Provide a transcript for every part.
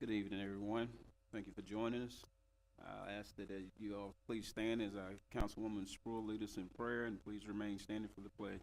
Good evening, everyone. Thank you for joining us. I'll ask that you all please stand as our Councilwoman Sproul lead us in prayer, and please remain standing for the pledge.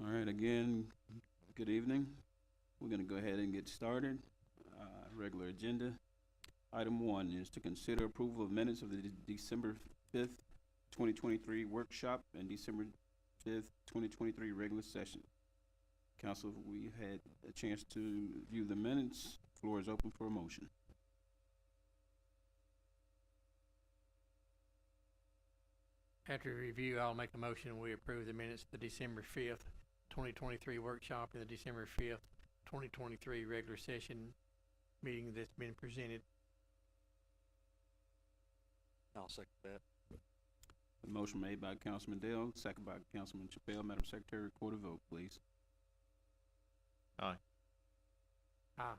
All right, again, good evening. We're going to go ahead and get started. Regular agenda. Item 1 is to consider approval of minutes of the December 5th, 2023 workshop and December 5th, 2023 regular session. Council, we had a chance to view the minutes. Floor is open for a motion. After review, I'll make a motion we approve the minutes of the December 5th, 2023 workshop and the December 5th, 2023 regular session meeting that's been presented. I'll second that. A motion made by Councilman Dale, second by Councilman Chappelle. Madam Secretary, record a vote, please. Aye. Aye.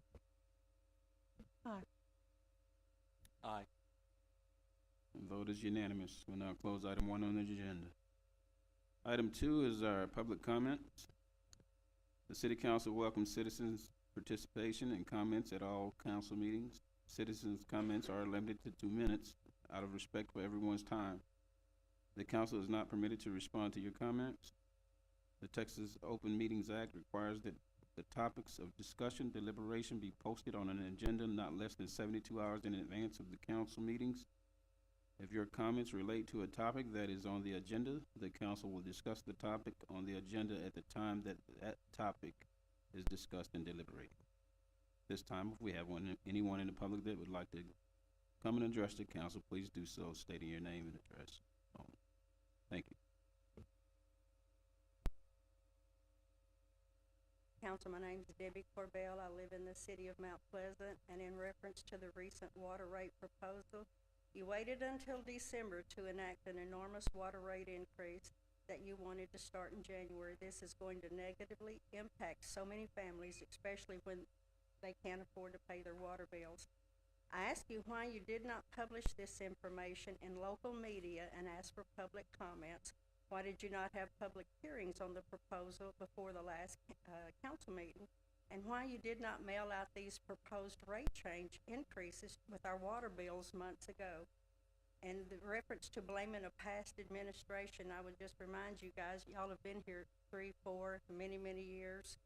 Aye. The vote is unanimous. We'll now close item 1 on the agenda. Item 2 is our public comments. The City Council welcomes citizens' participation and comments at all council meetings. Citizens' comments are limited to 2 minutes out of respect for everyone's time. The council is not permitted to respond to your comments. The Texas Open Meetings Act requires that the topics of discussion, deliberation be posted on an agenda not less than 72 hours in advance of the council meetings. If your comments relate to a topic that is on the agenda, the council will discuss the topic on the agenda at the time that that topic is discussed and deliberated. This time, if we have anyone in the public that would like to come and address the council, please do so, stating your name and address. Thank you. Council, my name is Debbie Corbell. I live in the city of Mount Pleasant, and in reference to the recent water rate proposal, you waited until December to enact an enormous water rate increase that you wanted to start in January. This is going to negatively impact so many families, especially when they can't afford to pay their water bills. I ask you why you did not publish this information in local media and ask for public comments. Why did you not have public hearings on the proposal before the last council meeting? And why you did not mail out these proposed rate change increases with our water bills months ago? And the reference to blaming a past administration, I would just remind you guys, y'all have been here 3, 4, many years.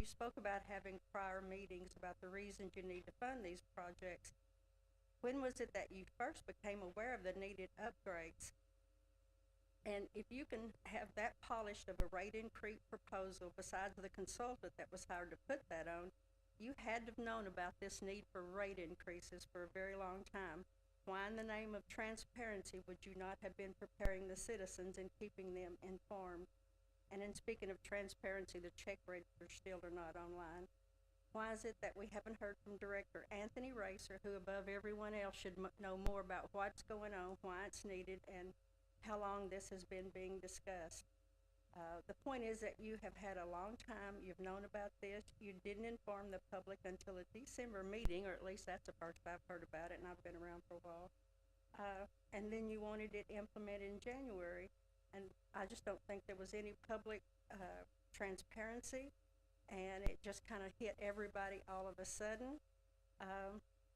You spoke about having prior meetings about the reasons you need to fund these projects. When was it that you first became aware of the needed upgrades? And if you can have that polished of a rate increase proposal besides the consultant that was hired to put that on, you had to have known about this need for rate increases for a very long time. Why in the name of transparency would you not have been preparing the citizens and keeping them informed? And in speaking of transparency, the check registers still are not online. Why is it that we haven't heard from Director Anthony Racer, who above everyone else should know more about what's going on, why it's needed, and how long this has been being discussed? The point is that you have had a long time, you've known about this, you didn't inform the public until a December meeting, or at least that's the first I've heard about it, and I've been around for a while. and then you wanted it implemented in January. And I just don't think there was any public, transparency, and it just kinda hit everybody all of a sudden.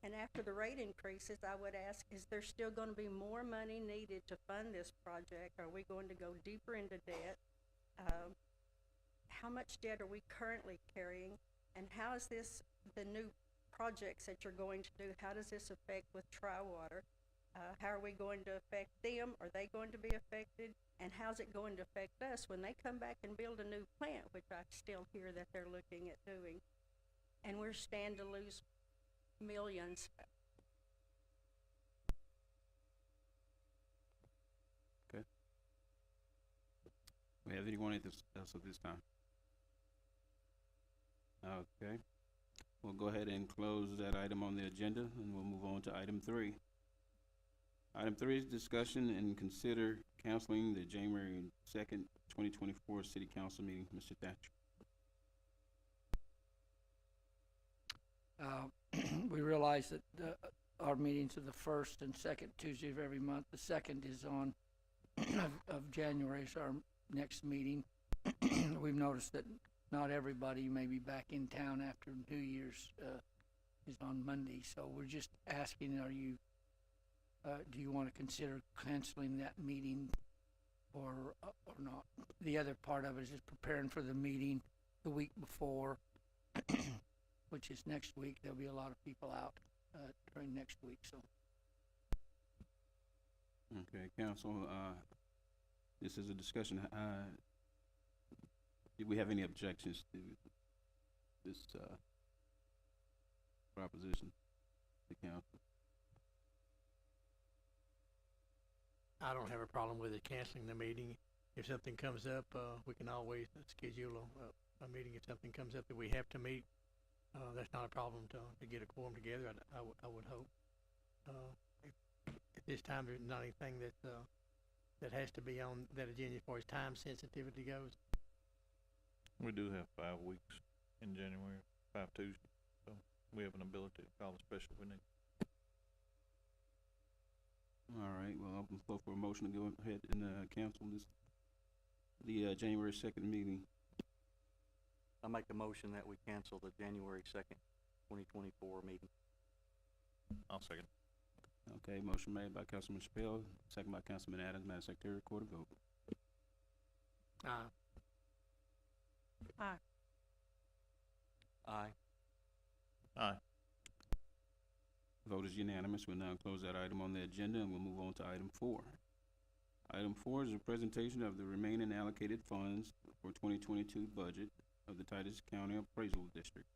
And after the rate increases, I would ask, is there still gonna be more money needed to fund this project? Are we going to go deeper into debt? How much debt are we currently carrying? And how is this, the new projects that you're going to do, how does this affect with Tri-Water? How are we going to affect them? Are they going to be affected? And how's it going to affect us when they come back and build a new plant, which I still hear that they're looking at doing? And we're stand to lose millions. We have anyone else at this time? Okay. We'll go ahead and close that item on the agenda, and we'll move on to item 3. Item 3 is discussion and consider canceling the January 2nd, 2024 City Council meeting. Mr. Thatcher. We realize that our meetings are the first and second Tuesday of every month. The second is on of January is our next meeting. We've noticed that not everybody may be back in town after New Year's is on Monday, so we're just asking, do you want to consider canceling that meeting or not? The other part of it is just preparing for the meeting the week before, which is next week. There'll be a lot of people out during next week, so. Okay, council, this is a discussion. Do we have any objections to this proposition, the council? I don't have a problem with it canceling the meeting. If something comes up, we can always schedule a meeting if something comes up that we have to meet. That's not a problem to get a quorum together, I would hope. At this time, there's not anything that has to be on that agenda as far as time sensitivity goes. We do have 5 weeks in January, 5 Tuesdays, so we have an ability to call a special if we need. All right, well, open the floor for a motion to go ahead and cancel the January 2nd meeting. I make a motion that we cancel the January 2nd, 2024 meeting. I'll second. Okay, motion made by Councilman Chappelle, second by Councilman Adams. Madam Secretary, record a vote. Aye. Aye. Aye. Vote is unanimous. We'll now close that item on the agenda, and we'll move on to item 4. Item 4 is a presentation of the remaining allocated funds for 2022 budget of the Titus County Appraisal District.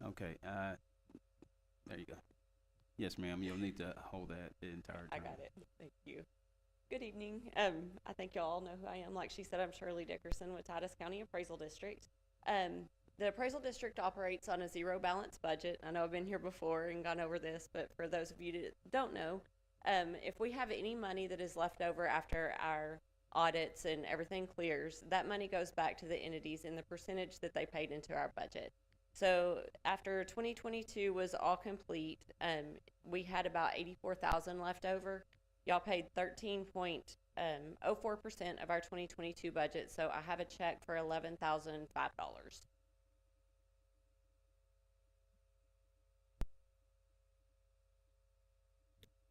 Okay, there you go. Yes, ma'am, you'll need to hold that the entire time. I got it. Thank you. Good evening. I think y'all all know who I am. Like she said, I'm Shirley Dickerson with Titus County Appraisal District. The appraisal district operates on a zero balance budget. I know I've been here before and gone over this, but for those of you that don't know, if we have any money that is left over after our audits and everything clears, that money goes back to the entities in the percentage that they paid into our budget. So after 2022 was all complete, we had about $84,000 left over. Y'all paid 13.04% of our 2022 budget, so I have a check for $11,005.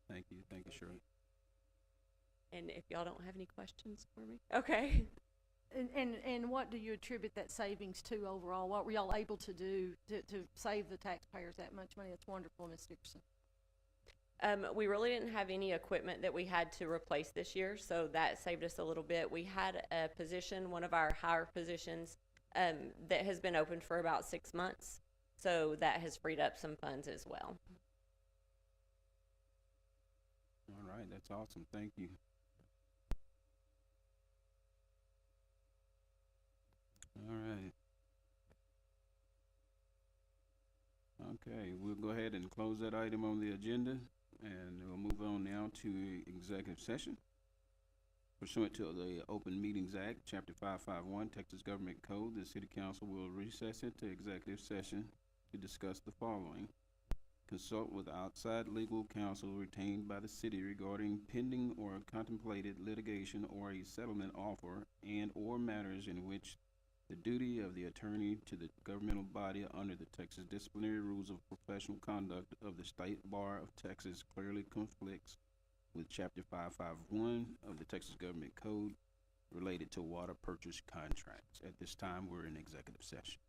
Thank you, Shirley. And if y'all don't have any questions for me, okay. And what do you attribute that savings to overall? What were y'all able to do to save the taxpayers that much money? That's wonderful, Ms. Dickerson. We really didn't have any equipment that we had to replace this year, so that saved us a little bit. We had a position, one of our higher positions, that has been open for about 6 months, so that has freed up some funds as well. All right, that's awesome. Thank you. All right. Okay, we'll go ahead and close that item on the agenda, and we'll move on now to executive session. Pursuant to the Open Meetings Act, Chapter 551, Texas Government Code, the City Council will recess into executive session to discuss the following. Consult with outside legal counsel retained by the city regarding pending or contemplated litigation or a settlement offer and/or matters in which the duty of the attorney to the governmental body under the Texas Disciplinary Rules of Professional Conduct of the State Bar of Texas clearly conflicts with Chapter 551 of the Texas Government Code related to water purchase contracts. At this time, we're in executive session.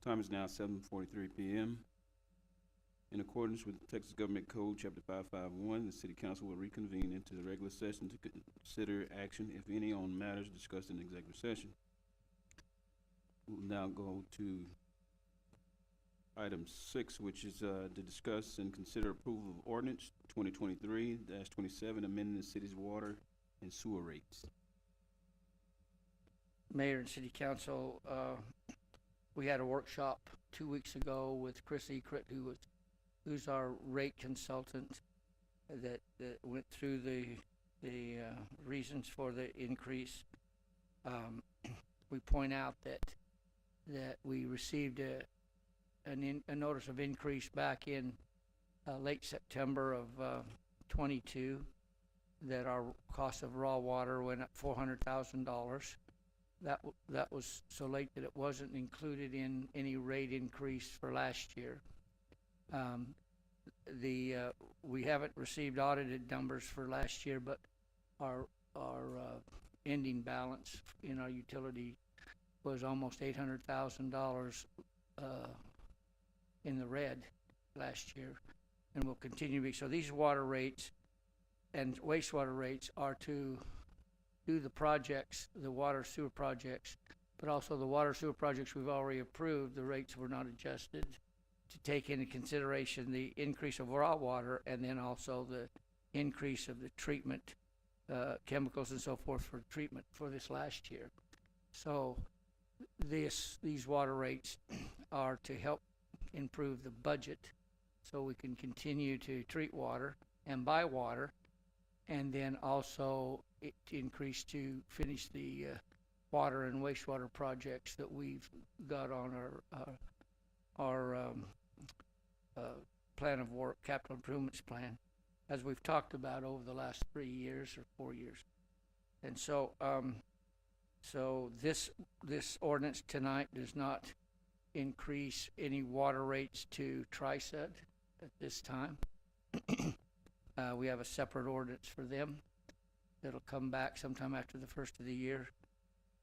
Time is now 7:43 p.m. In accordance with the Texas Government Code, Chapter 551, the City Council will reconvene into the regular session to consider action, if any, on matters discussed in executive session. We'll now go to item 6, which is to discuss and consider approval of ordinance 2023-27, amending the city's water and sewer rates. Mayor and City Council, we had a workshop 2 weeks ago with Chris Ekrit, who's our rate consultant, that went through the reasons for the increase. We point out that we received a notice of increase back in late September of 22, that our cost of raw water went up $400,000. That was so late that it wasn't included in any rate increase for last year. We haven't received audited numbers for last year, but our ending balance in our utility was almost $800,000 in the red last year, and will continue to be. So these water rates and wastewater rates are to do the projects, the water sewer projects, but also the water sewer projects we've already approved. The rates were not adjusted to take into consideration the increase of raw water, and then also the increase of the treatment chemicals and so forth for treatment for this last year. So these water rates are to help improve the budget so we can continue to treat water and buy water, and then also it increase to finish the water and wastewater projects that we've got on our plan of work, capital improvements plan, as we've talked about over the last 3 years or 4 years. And so so this ordinance tonight does not increase any water rates to TriSet at this time. We have a separate ordinance for them that'll come back sometime after the first of the year.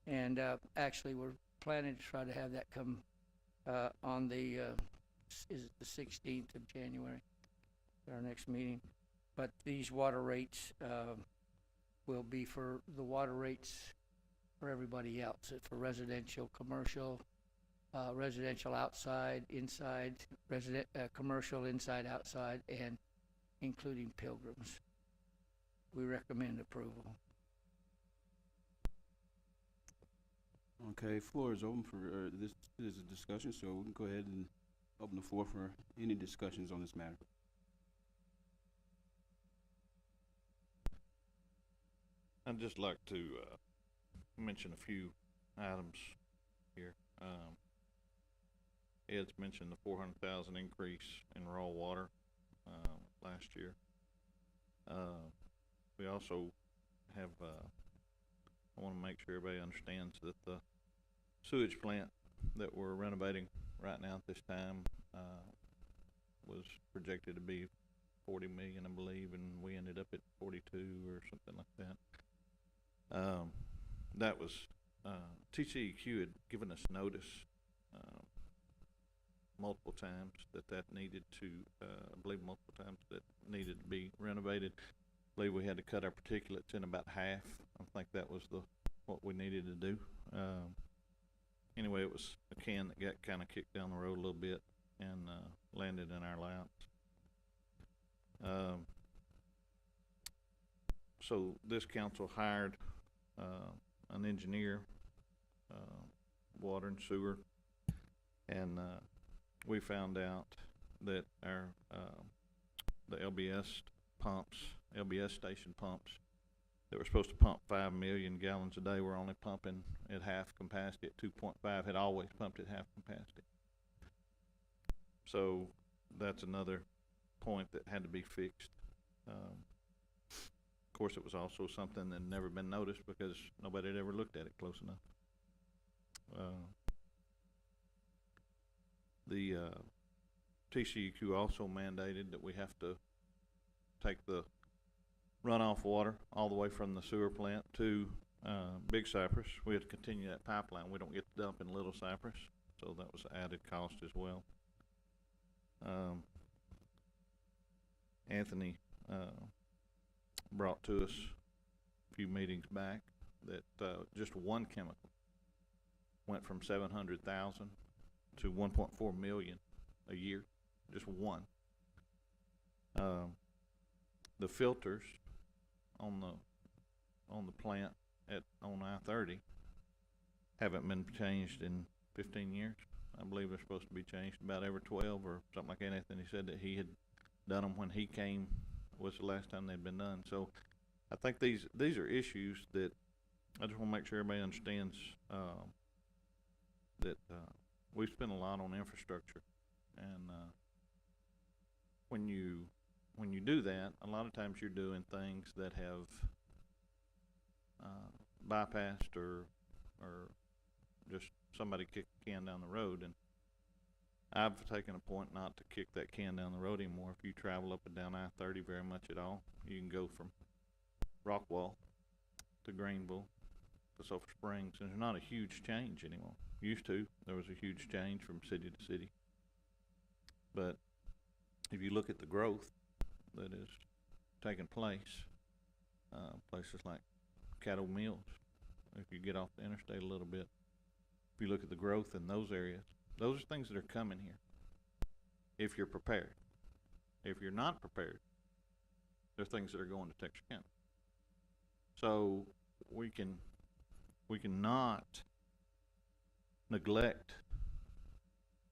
And actually, we're planning to try to have that come on the, is it the 16th of January, our next meeting. But these water rates will be for the water rates for everybody else, for residential, commercial, residential outside, inside, commercial inside, outside, and including pilgrims. We recommend approval. Okay, floor is open for, this is a discussion, so we can go ahead and open the floor for any discussions on this matter. I'd just like to mention a few items here. Ed's mentioned the 400,000 increase in raw water last year. We also have, I want to make sure everybody understands that the sewage plant that we're renovating right now at this time was projected to be 40 million, I believe, and we ended up at 42 or something like that. That was, TCEQ had given us notice multiple times that needed to, I believe multiple times that needed to be renovated. I believe we had to cut our particulates in about half. I think that was what we needed to do. Anyway, it was a can that got kind of kicked down the road a little bit and landed in our laps. So this council hired an engineer, water and sewer, and we found out that our the LBS station pumps that were supposed to pump 5 million gallons a day were only pumping at half capacity, at 2.5, had always pumped at half capacity. So that's another point that had to be fixed. Of course, it was also something that had never been noticed because nobody had ever looked at it close enough. The TCEQ also mandated that we have to take the runoff water all the way from the sewer plant to Big Cypress. We have to continue that pipeline. We don't get to dump in Little Cypress. so that was added cost as well. Anthony, brought to us a few meetings back that, just one chemical went from 700,000 to 1.4 million a year, just one. The filters on the plant on I-30 haven't been changed in 15 years. I believe they're supposed to be changed about every 12 or something like that. Anthony said that he had done them when he came, was the last time they'd been done. So I think these are issues that I just want to make sure everybody understands, that we spend a lot on infrastructure, and when you do that, a lot of times you're doing things that have bypassed or just somebody kicked the can down the road. And I've taken a point not to kick that can down the road anymore. If you travel up and down I-30 very much at all, you can go from Rockwall to Greenville to Sulphur Springs, and there's not a huge change anymore. Used to, there was a huge change from city to city. But if you look at the growth that is taking place, places like Cattle Mills, if you get off the interstate a little bit, if you look at the growth in those areas, those are things that are coming here if you're prepared. If you're not prepared, there are things that are going to Texarkana. So we cannot neglect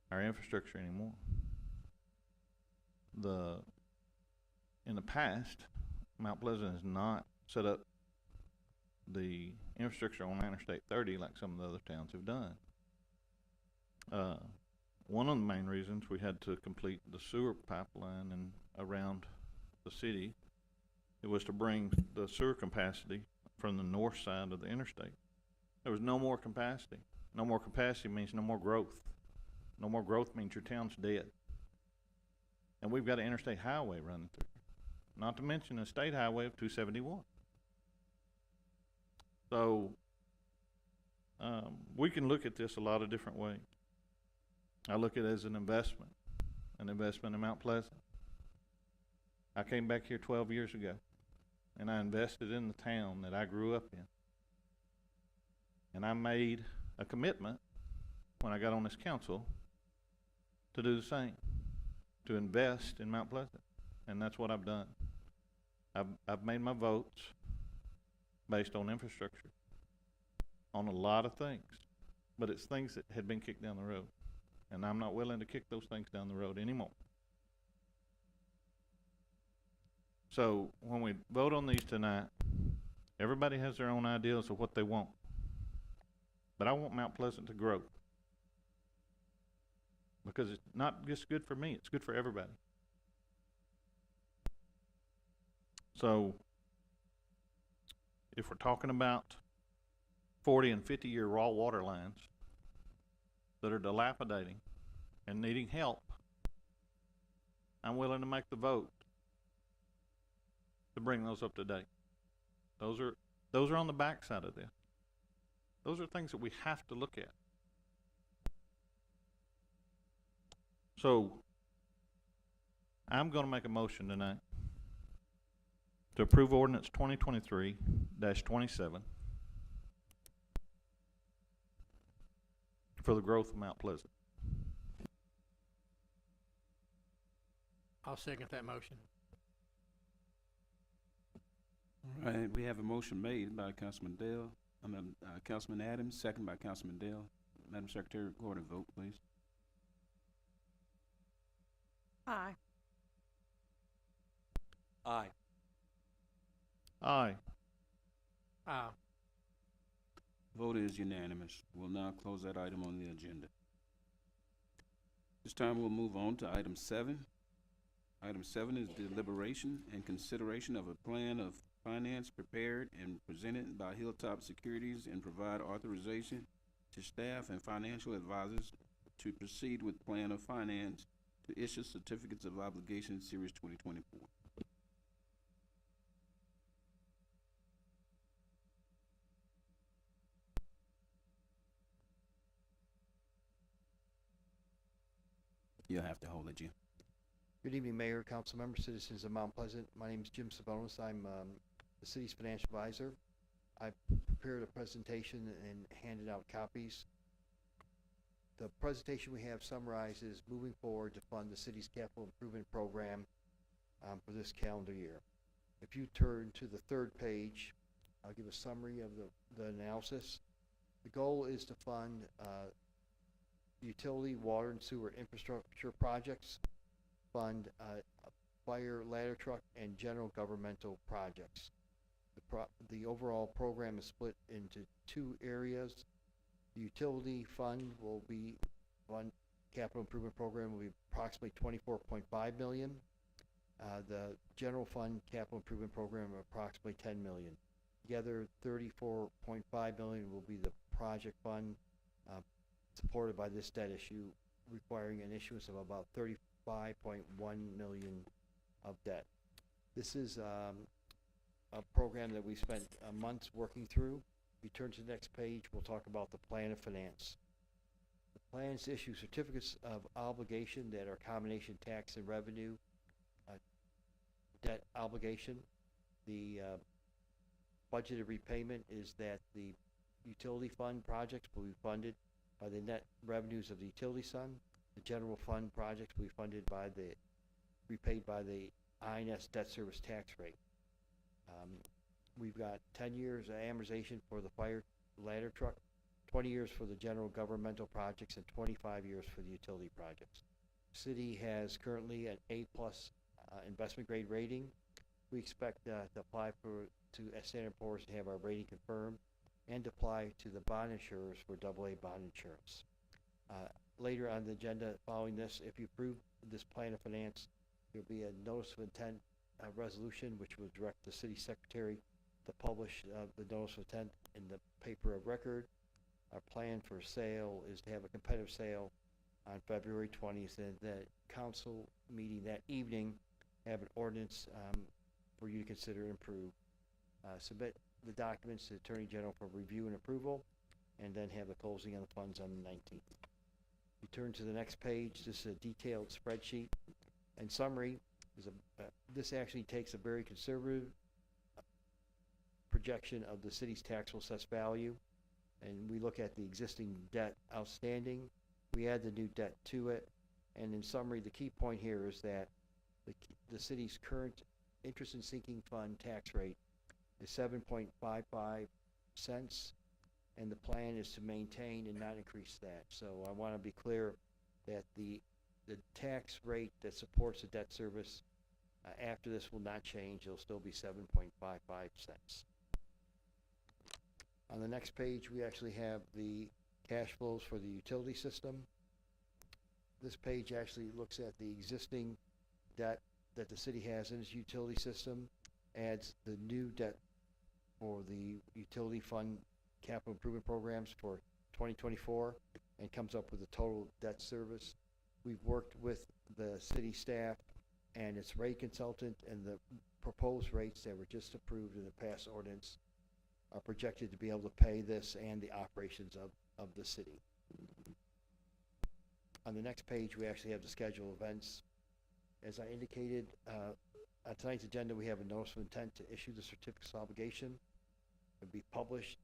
our infrastructure anymore. In the past, Mount Pleasant has not set up the infrastructure on Interstate 30 like some of the other towns have done. One of the main reasons we had to complete the sewer pipeline and around the city, it was to bring the sewer capacity from the north side of the interstate. There was no more capacity. No more capacity means no more growth. No more growth means your town's dead. And we've got an interstate highway running through, not to mention a state highway of 271. So we can look at this a lot of different ways. I look at it as an investment in Mount Pleasant. I came back here 12 years ago, and I invested in the town that I grew up in. And I made a commitment when I got on this council to do the same, to invest in Mount Pleasant. And that's what I've done. I've made my votes based on infrastructure, on a lot of things, but it's things that had been kicked down the road. And I'm not willing to kick those things down the road anymore. So when we vote on these tonight, everybody has their own ideas of what they want. But I want Mount Pleasant to grow. Because it's not just good for me, it's good for everybody. So if we're talking about 40 and 50-year raw water lines that are dilapidating and needing help, I'm willing to make the vote to bring those up to date. Those are on the backside of this. Those are things that we have to look at. So I'm going to make a motion tonight to approve ordinance 2023-27 for the growth of Mount Pleasant. I'll second that motion. All right, we have a motion made by Councilman Adams, second by Councilman Dale. Madam Secretary, record a vote, please. Aye. Aye. Aye. Aye. Vote is unanimous. We'll now close that item on the agenda. This time we'll move on to item 7. Item 7 is deliberation and consideration of a plan of finance prepared and presented by Hilltop Securities and provide authorization to staff and financial advisors to proceed with plan of finance to issue certificates of obligation series 2024. You'll have to hold it, Jim. Good evening, Mayor, council members, citizens of Mount Pleasant. My name is Jim Sabonis. I'm the city's financial advisor. I prepared a presentation and handed out copies. The presentation we have summarizes moving forward to fund the city's capital improvement program for this calendar year. If you turn to the third page, I'll give a summary of the analysis. The goal is to fund utility, water, and sewer infrastructure projects, fund fire, ladder truck, and general governmental projects. The overall program is split into two areas. The utility fund will be capital improvement program will be approximately $24.5 million. The general fund capital improvement program approximately $10 million. Together, $34.5 million will be the project fund supported by this debt issue, requiring an issuance of about $35.1 million of debt. This is a program that we spent months working through. If you turn to the next page, we'll talk about the plan of finance. The plans issue certificates of obligation that are combination tax and revenue debt obligation. The budgeted repayment is that the utility fund projects will be funded by the net revenues of the utility fund. The general fund projects will be funded by repaid by the INS debt service tax rate. We've got 10 years of amortization for the fire ladder truck, 20 years for the general governmental projects, and 25 years for the utility projects. City has currently an A+ investment grade rating. We expect to apply to Standard & Poor's to have our rating confirmed and apply to the bond insurers for AA bond insurance. Later on the agenda following this, if you approve this plan of finance, there'll be a notice of intent resolution which will direct the city secretary to publish the notice of intent in the paper of record. Our plan for sale is to have a competitive sale on February 20th, and the council meeting that evening have an ordinance for you to consider and approve. Submit the documents to the Attorney General for review and approval, and then have the closing of the funds on the 19th. You turn to the next page. This is a detailed spreadsheet. In summary, this actually takes a very conservative projection of the city's taxable assessed value, and we look at the existing debt outstanding. We add the new debt to it, and in summary, the key point here is that the city's current interest and sinking fund tax rate is 7.55 cents, and the plan is to maintain and not increase that. So I want to be clear that the tax rate that supports the debt service after this will not change. It'll still be 7.55 cents. On the next page, we actually have the cash flows for the utility system. This page actually looks at the existing debt that the city has in its utility system, adds the new debt for the utility fund capital improvement programs for 2024, and comes up with a total debt service. We've worked with the city staff and its rate consultant, and the proposed rates that were just approved in the past ordinance are projected to be able to pay this and the operations of the city. On the next page, we actually have the schedule of events. As I indicated, on tonight's agenda, we have a notice of intent to issue the certificates of obligation. It'll be published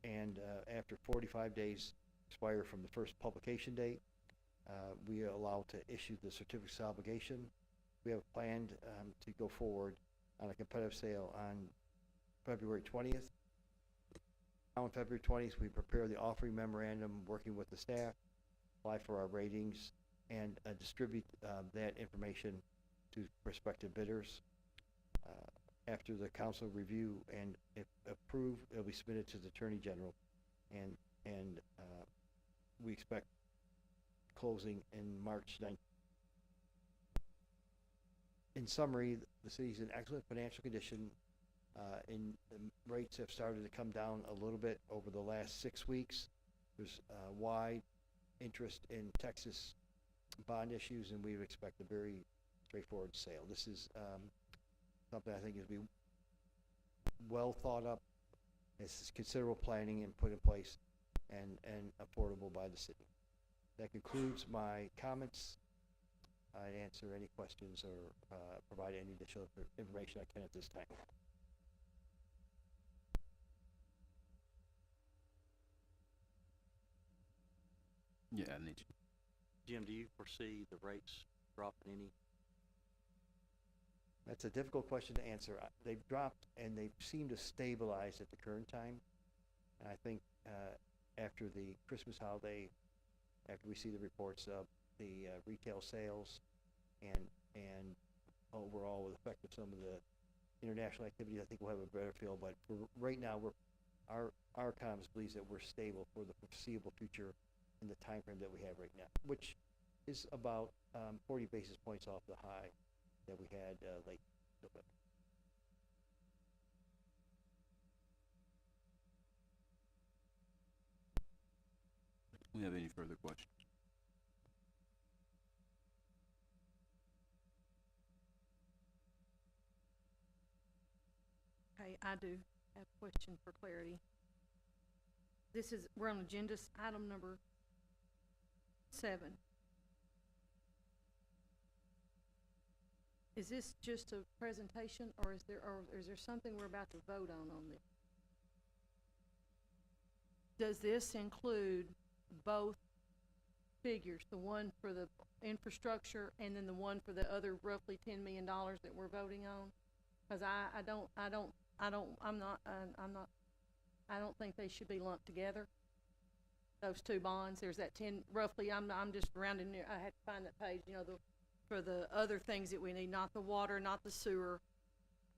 and after 45 days expire from the first publication date. We are allowed to issue the certificates of obligation. We have planned to go forward on a competitive sale on February 20th. On February 20th, we prepare the offering memorandum working with the staff, apply for our ratings, and distribute that information to prospective bidders. After the council review and if approved, it'll be submitted to the Attorney General, and we expect closing in March 9th. In summary, the city's in excellent financial condition. Rates have started to come down a little bit over the last 6 weeks. There's wide interest in Texas bond issues, and we would expect a very straightforward sale. This is something I think is be well thought up. It's considerable planning and put in place and affordable by the city. That concludes my comments, I'd answer any questions or, provide any additional information I can at this time. Yeah, I need you. Jim, do you foresee the rates dropping any? That's a difficult question to answer. They've dropped and they seem to stabilize at the current time. And I think, after the Christmas holiday, after we see the reports of the, retail sales and overall with the effect of some of the international activities, I think we'll have a better feel. But for right now, our economist believes that we're stable for the foreseeable future in the time frame that we have right now, which is about 40 basis points off the high that we had late November. We have any further questions? Okay, I do have a question for clarity. We're on item number 7. Is this just a presentation, or is there something we're about to vote on this? Does this include both figures, the one for the infrastructure and then the one for the other roughly $10 million that we're voting on? Cause I don't think they should be lumped together. Those two bonds, there's that 10, roughly, I'm just rounding near, I had to find that page, for the other things that we need, not the water, not the sewer.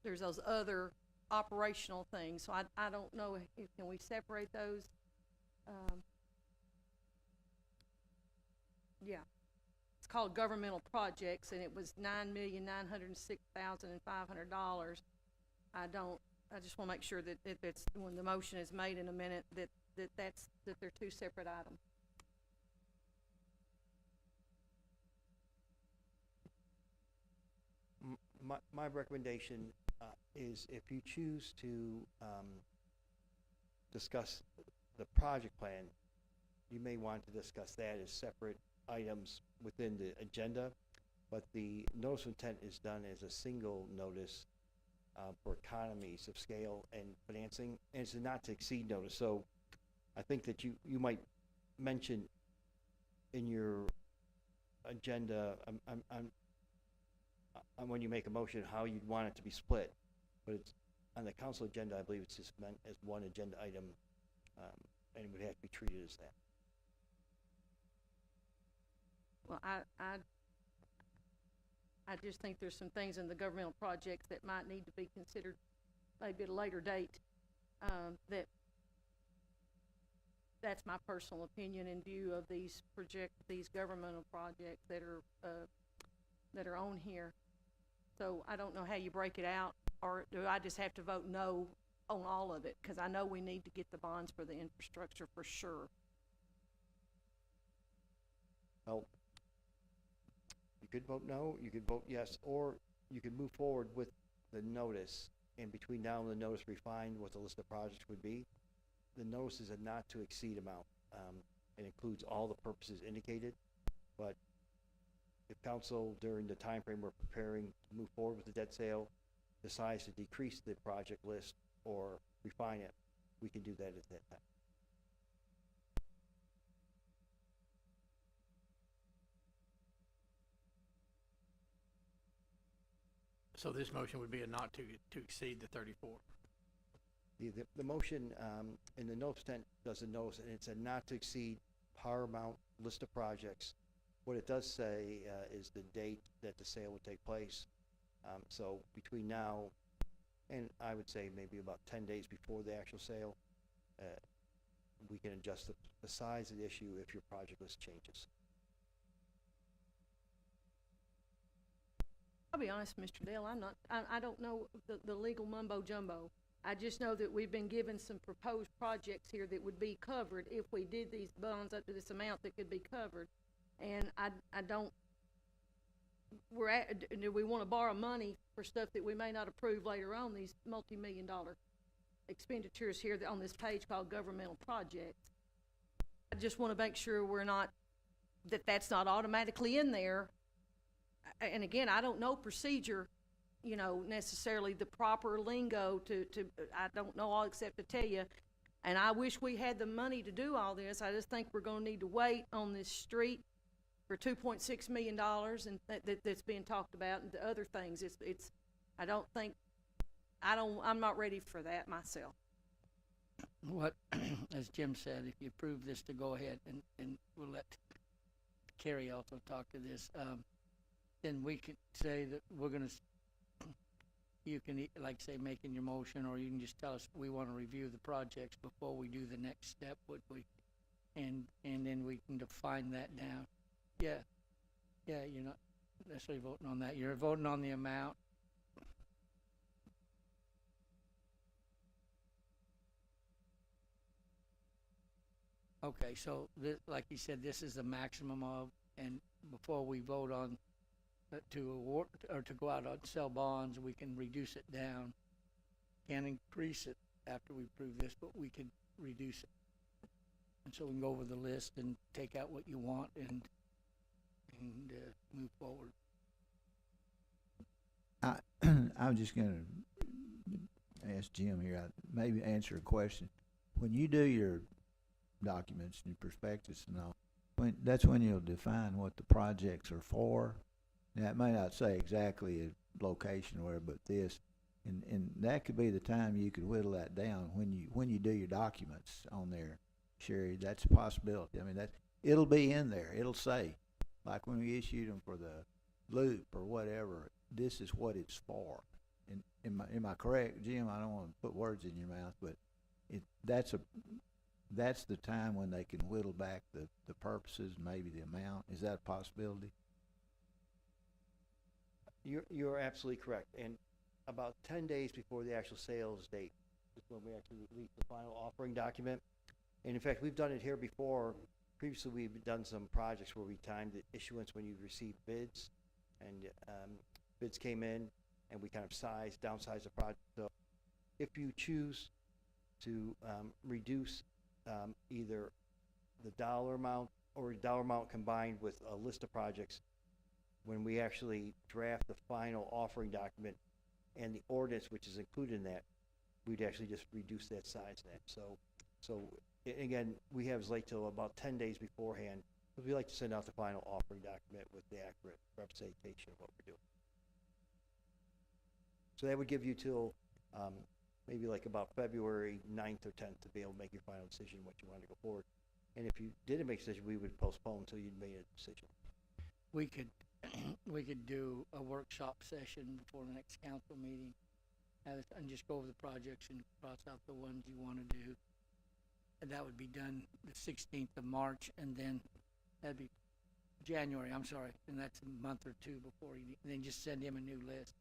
There's those other operational things, so I don't know if, can we separate those? Yeah, it's called governmental projects, and it was $9,906,500. I just wanna make sure that it's, when the motion is made in a minute, that they're two separate items. My recommendation is if you choose to discuss the project plan, you may want to discuss that as separate items within the agenda, but the notice of intent is done as a single notice for economies of scale and financing, and it's a not to exceed notice. So I think that you might mention in your agenda, when you make a motion, how you'd want it to be split, but it's on the council agenda. I believe it's just meant as one agenda item, and it would have to be treated as that. Well, I just think there's some things in the governmental projects that might need to be considered maybe at a later date. That's my personal opinion in view of these governmental projects that are on here. So I don't know how you break it out, or do I just have to vote no on all of it? Cause I know we need to get the bonds for the infrastructure for sure. Well, you could vote no, you could vote yes, or you could move forward with the notice, and between now and the notice refine what the list of projects would be. The notice is a not to exceed amount. It includes all the purposes indicated, but if council during the time frame we're preparing to move forward with the debt sale decides to decrease the project list or refine it, we can do that at that time. So this motion would be a not to exceed the 34. The motion in the notice of intent does a notice, and it's a not to exceed par amount list of projects. What it does say is the date that the sale would take place. So between now and I would say maybe about 10 days before the actual sale, we can adjust the size of the issue if your project list changes. I'll be honest, Mr. Dale, I don't know the legal mumbo jumbo. I just know that we've been given some proposed projects here that would be covered if we did these bonds up to this amount that could be covered. And do we want to borrow money for stuff that we may not approve later on, these multi-million-dollar expenditures here on this page called governmental projects? I just want to make sure that's not automatically in there and again, I don't know procedure, you know, necessarily the proper lingo I don't know all except to tell you. And I wish we had the money to do all this. I just think we're gonna need to wait on this street for $2.6 million and that's being talked about, and the other things. I'm not ready for that myself. What, as Jim said, if you approve this to go ahead, and we'll let Carrie also talk to this, then we could say that we're gonna, you can, like say, making your motion, or you can just tell us, we wanna review the projects before we do the next step, would we? And then we can define that down. Yeah, you're not necessarily voting on that, you're voting on the amount. Okay, so like you said, this is the maximum of, and before we vote on to award or to go out and sell bonds, we can reduce it down. Can't increase it after we approve this, but we could reduce it. And so we can go over the list and take out what you want and move forward. I'm just gonna ask Jim here, maybe answer a question. When you do your documents and prospectus and all, that's when you'll define what the projects are for. Now, it may not say exactly a location or where, but this, and that could be the time you could whittle that down when you do your documents on there, Sherry. That's a possibility. I mean, it'll be in there. It'll say, like when we issued them for the loop or whatever, this is what it's for. And am I correct, Jim? I don't want to put words in your mouth, but that's the time when they can whittle back the purposes, maybe the amount. Is that a possibility? You're absolutely correct. And about 10 days before the actual sales date is when we actually release the final offering document. And in fact, we've done it here before. Previously, we've done some projects where we timed the issuance when you received bids, and bids came in, and we kind of downsized the project. So if you choose to reduce either the dollar amount or dollar amount combined with a list of projects, when we actually draft the final offering document and the ordinance which is included in that, we'd actually just reduce that size then. So again, we have as late till about 10 days beforehand, because we like to send out the final offering document with the accurate representation of what we're doing. So that would give you till maybe like about February 9th or 10th to be able to make your final decision what you want to go forward. And if you didn't make a decision, we would postpone until you'd made a decision. We could do a workshop session before the next council meeting, and just go over the projects and cross out the ones you want to do. And that would be done the 16th of March, and then that'd be January, I'm sorry, and that's a month or two before and then just send him a new list.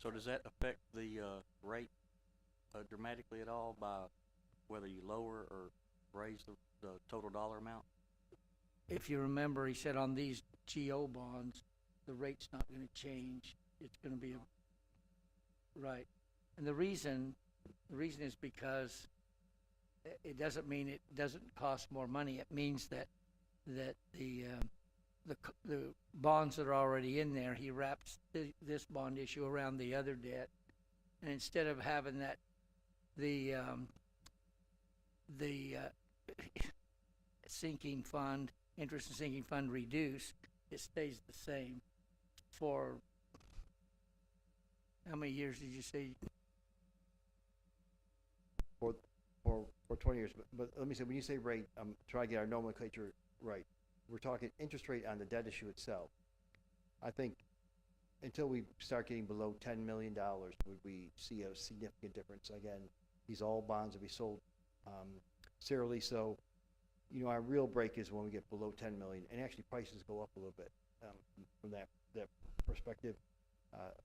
So does that affect the rate dramatically at all by whether you lower or raise the total dollar amount? If you remember, he said on these GO bonds, the rate's not going to change. It's going to be right. And the reason is because it doesn't mean it doesn't cost more money. It means that the bonds that are already in there, he wraps this bond issue around the other debt, and instead of having that the sinking fund, interest and sinking fund reduce, it stays the same for how many years did you say? For 20 years, but let me say, when you say rate, I'm trying to get our nomenclature right. We're talking interest rate on the debt issue itself. I think until we start getting below $10 million, would we see a significant difference? Again, these all bonds will be sold serially, so you know, our real break is when we get below 10 million, and actually prices go up a little bit from that perspective.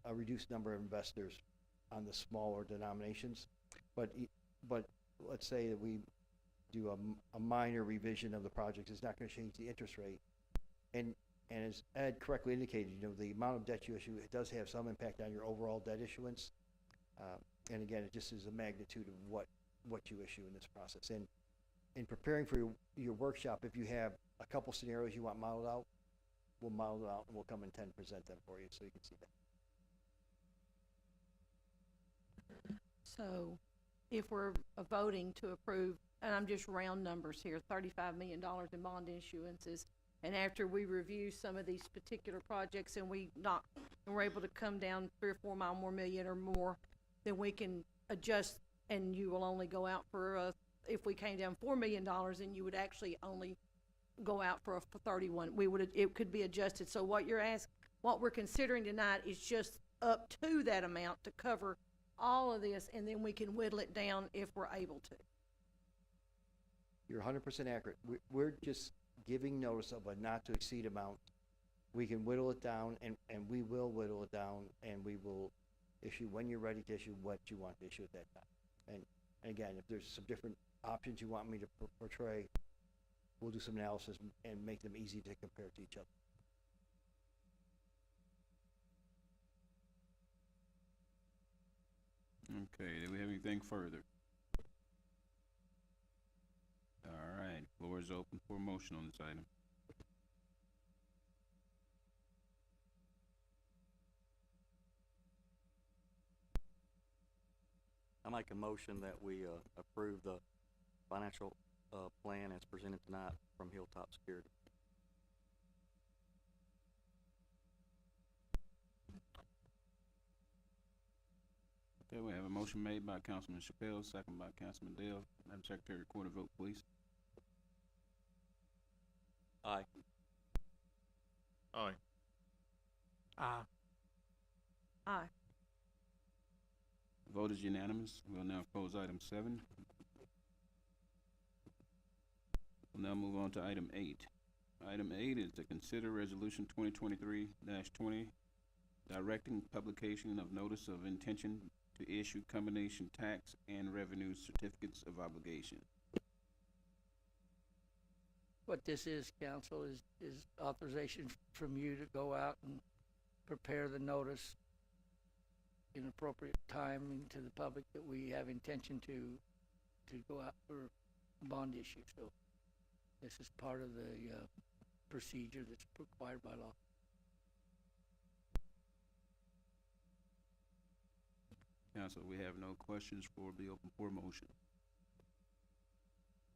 A reduced number of investors on the smaller denominations, but let's say that we do a minor revision of the project. It's not going to change the interest rate, and as Ed correctly indicated, you know, the amount of debt you issue, it does have some impact on your overall debt issuance, and again, it just is a magnitude of what you issue in this process. And in preparing for your workshop, if you have a couple scenarios you want modeled out, we'll model them out and we'll come in 10 present them for you so you can see that. So if we're voting to approve, and I'm just round numbers here, $35 million in bond issuances, and after we review some of these particular projects and we're able to come down 3 or 4 more million or more, then we can adjust, and you will only go out for if we came down $4 million, then you would actually only go out for 31. It could be adjusted. So what we're considering tonight is just up to that amount to cover all of this, and then we can whittle it down if we're able to. You're 100% accurate. We're just giving notice of a not to exceed amount. We can whittle it down, and we will whittle it down, and we will issue when you're ready to issue what you want to issue at that time. And again, if there's some different options you want me to portray, we'll do some analysis and make them easy to compare to each other. Okay, do we have anything further? All right, floor is open for a motion on this item. I make a motion that we, approve the financial, plan as presented tonight from Hilltop Security. Okay, we have a motion made by Councilman Chappelle, second by Councilman Dale. Madam Secretary, record a vote, please. Aye. Aye. Aye. Aye. Vote is unanimous. We'll now close item 7. We'll now move on to item 8. Item 8 is to consider resolution 2023-20, directing publication of notice of intention to issue combination tax and revenue certificates of obligation. What this is, council, is authorization from you to go out and prepare the notice in appropriate time to the public that we have intention to go out for bond issue. So this is part of the procedure that's required by law. Council, we have no questions for the open for motion.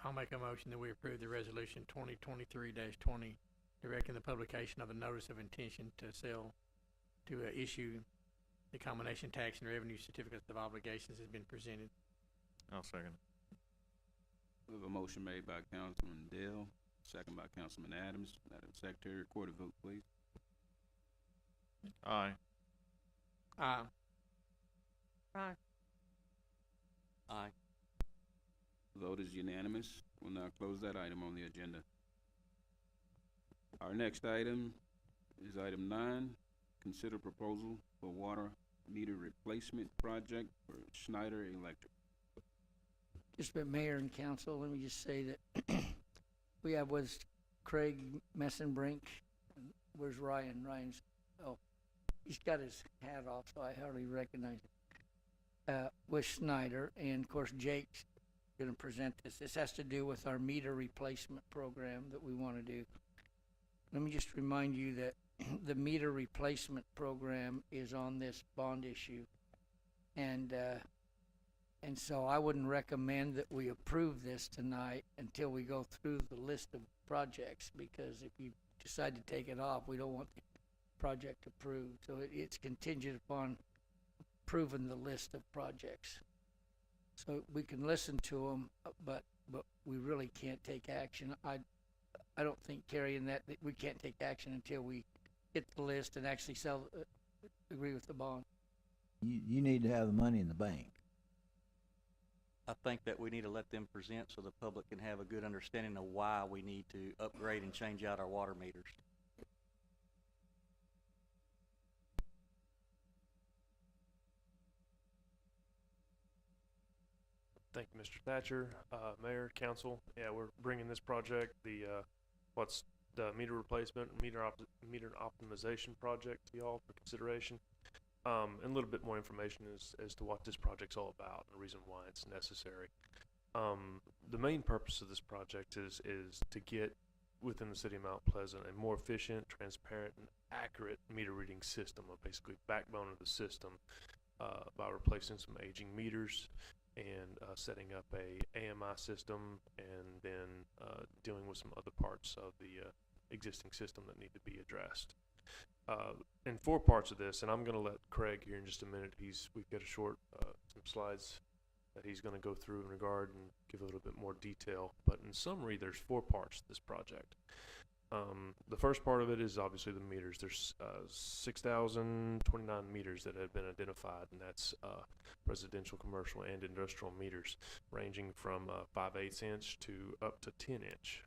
I'll make a motion that we approve the resolution 2023-20, directing the publication of a notice of intention to issue the combination tax and revenue certificates of obligations has been presented. I'll second it. We have a motion made by Councilman Dale, second by Councilman Adams. Madam Secretary, record a vote, please. Aye. Aye. Aye. Aye. Vote is unanimous. We'll now close that item on the agenda. Our next item is item 9. Consider proposal for water meter replacement project for Schneider Electric. Just been mayor and council, let me just say that we have with Craig Messenbrink. Where's Ryan? Ryan's, oh, he's got his hat off, so I hardly recognize it. With Schneider, and of course Jake's gonna present this. This has to do with our meter replacement program that we wanna do. Let me just remind you that the meter replacement program is on this bond issue. And so I wouldn't recommend that we approve this tonight until we go through the list of projects, because if you decide to take it off, we don't want the project approved. So it's contingent upon approving the list of projects. So we can listen to them, but we really can't take action. I don't think, Carrie, that we can't take action until we get the list and actually agree with the bond. You need to have the money in the bank. I think that we need to let them present so the public can have a good understanding of why we need to upgrade and change out our water meters. Thank you, Mr. Thatcher, Mayor, Council. Yeah, we're bringing this project, what's the meter replacement, meter optimization project to y'all for consideration. And a little bit more information as to what this project's all about and the reason why it's necessary. The main purpose of this project is to get within the city of Mount Pleasant a more efficient, transparent, and accurate meter reading system, basically backbone of the system, by replacing some aging meters and setting up a AMI system, and then dealing with some other parts of the existing system that need to be addressed. And 4 parts of this, and I'm going to let Craig here in just a minute. We've got a short some slides that he's going to go through in regard and give a little bit more detail. But in summary, there's 4 parts to this project. The first part of it is obviously the meters. There's 6,029 meters that have been identified, and that's residential, commercial, and industrial meters, ranging from 5/8 inch to up to 10 inch.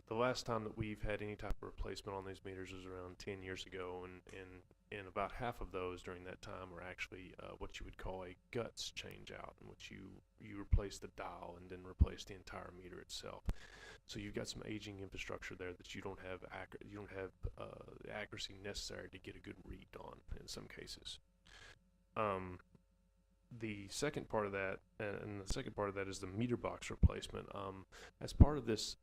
The last time that we've had any type of replacement on these meters was around 10 years ago, and about half of those during that time were actually what you would call a guts change out, in which you replace the dial and then replace the entire meter itself. So you've got some aging infrastructure there that you don't have the accuracy necessary to get a good read on in some cases. The second part of that, and the second part of that is the meter box replacement. As part of this,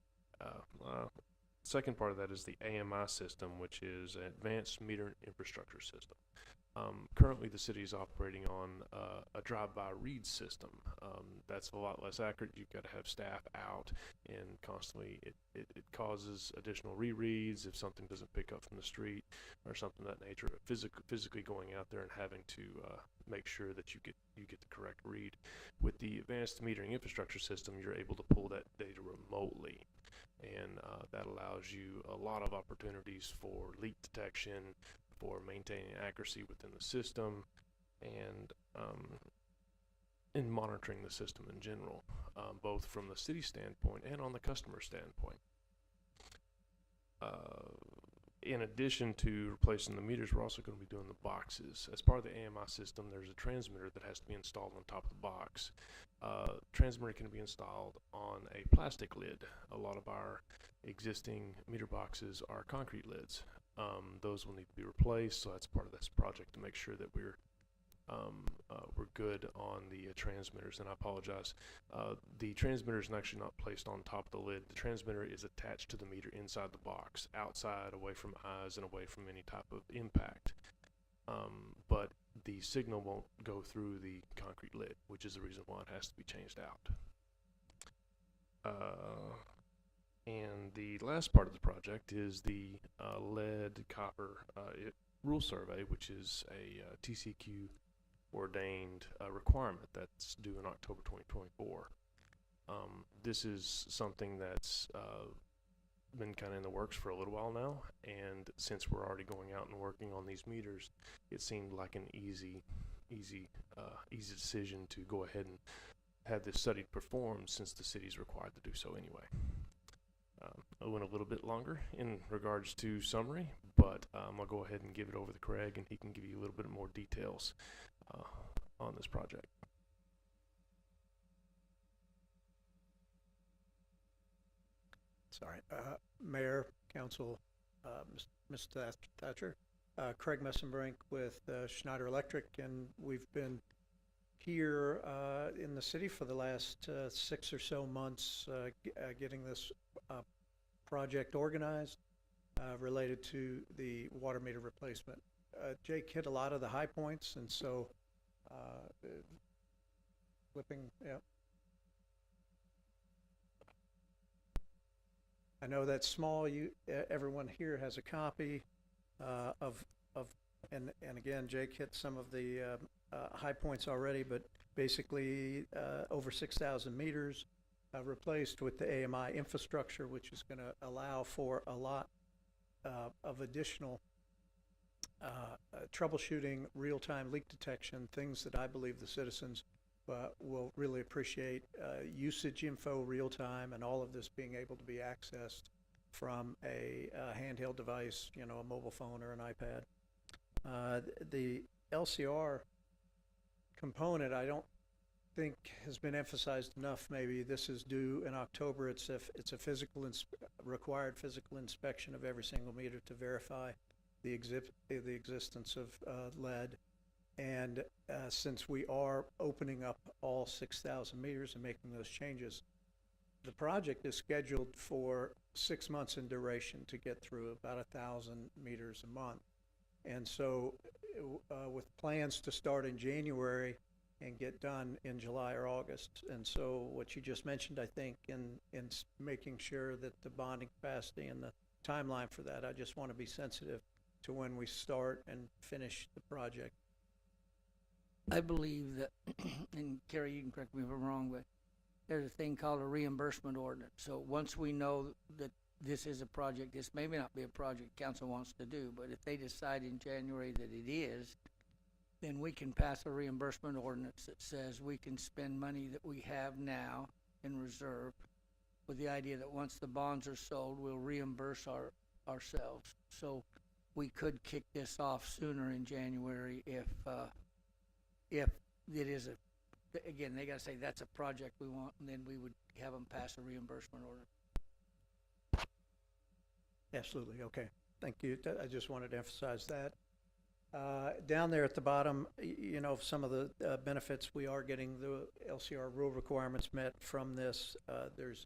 second part of that is the AMI system, which is an Advanced Meter Infrastructure System. Currently, the city is operating on a drive-by read system. That's a lot less accurate. You've got to have staff out, and constantly it causes additional rereads if something doesn't pick up from the street or something of that nature. Physically going out there and having to make sure that you get the correct read. With the Advanced Metering Infrastructure System, you're able to pull that data remotely, and that allows you a lot of opportunities for leak detection, for maintaining accuracy within the system, and in monitoring the system in general, both from the city standpoint and on the customer standpoint. In addition to replacing the meters, we're also going to be doing the boxes. As part of the AMI system, there's a transmitter that has to be installed on top of the box. Transmitter can be installed on a plastic lid. A lot of our existing meter boxes are concrete lids. Those will need to be replaced, so that's part of this project to make sure that we're good on the transmitters. And I apologize, the transmitter is actually not placed on top of the lid. The transmitter is attached to the meter inside the box, outside, away from eyes and away from any type of impact. But the signal won't go through the concrete lid, which is the reason why it has to be changed out. And the last part of the project is the lead copper rule survey, which is a TCEQ ordained requirement that's due in October 2024. This is something that's been kind of in the works for a little while now, and since we're already going out and working on these meters, it seemed like an easy decision to go ahead and have this study performed, since the city's required to do so anyway. I went a little bit longer in regards to summary, but I'll go ahead and give it over to Craig, and he can give you a little bit more details on this project. Sorry, Mayor, Council, Ms. Thatcher, Craig Messenbrink with Schneider Electric, and we've been here in the city for the last 6 or so months getting this project organized related to the water meter replacement. Jake hit a lot of the high points, and so flipping, yeah. I know that's small. Everyone here has a copy and again, Jake hit some of the high points already, but basically over 6,000 meters replaced with the AMI infrastructure, which is going to allow for a lot of additional troubleshooting, real-time leak detection, things that I believe the citizens will really appreciate. Usage info real-time, and all of this being able to be accessed from a handheld device, a mobile phone or an iPad. The LCR component, I don't think has been emphasized enough. Maybe this is due in October. It's a required physical inspection of every single meter to verify the existence of lead. And since we are opening up all 6,000 meters and making those changes, the project is scheduled for 6 months in duration to get through about 1,000 meters a month. And so, with plans to start in January and get done in July or August. And so what you just mentioned, I think, in making sure that the bonding capacity and the timeline for that, I just want to be sensitive to when we start and finish the project. I believe that, and Kerry, you can correct me if I'm wrong, but there's a thing called a reimbursement ordinance. So once we know that this is a project, this may not be a project council wants to do, but if they decide in January that it is, then we can pass a reimbursement ordinance that says we can spend money that we have now in reserve with the idea that once the bonds are sold, we'll reimburse ourselves. So we could kick this off sooner in January if it is again, they gotta say that's a project we want, and then we would have them pass a reimbursement order. Absolutely, okay. Thank you. I just wanted to emphasize that. Down there at the bottom, you know, some of the benefits, we are getting the LCR rule requirements met from this. There's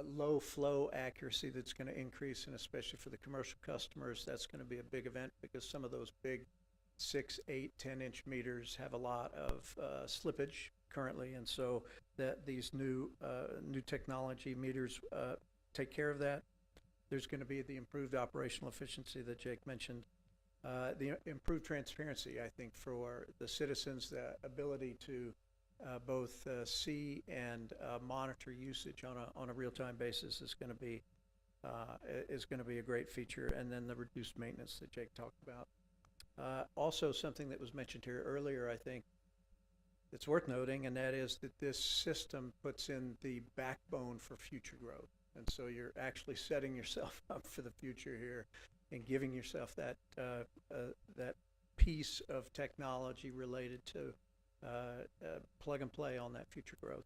low flow accuracy that's going to increase, and especially for the commercial customers, that's going to be a big event because some of those big 6, 8, 10-inch meters have a lot of slippage currently, and so that these new technology meters take care of that. There's going to be the improved operational efficiency that Jake mentioned. The improved transparency, I think, for the citizens, the ability to both see and monitor usage on a real-time basis is going to be a great feature, and then the reduced maintenance that Jake talked about. Also, something that was mentioned here earlier, I think, that's worth noting, and that is that this system puts in the backbone for future growth, and so you're actually setting yourself up for the future here, and giving yourself that piece of technology related to plug and play on that future growth.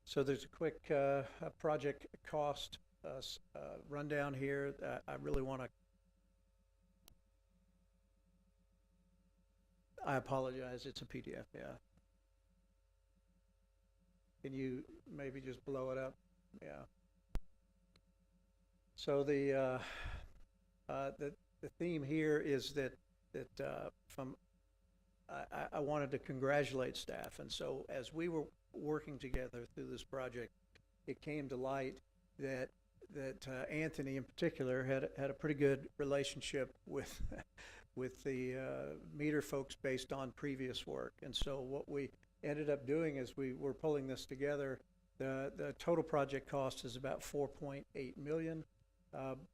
So there's a quick project cost rundown here. I really want to. I apologize. It's a PDF. Yeah. Can you maybe just blow it up? Yeah. So the theme here is that I wanted to congratulate staff, and so as we were working together through this project, it came to light that Anthony in particular had a pretty good relationship with the meter folks based on previous work, and so what we ended up doing is we were pulling this together. The total project cost is about $4.8 million,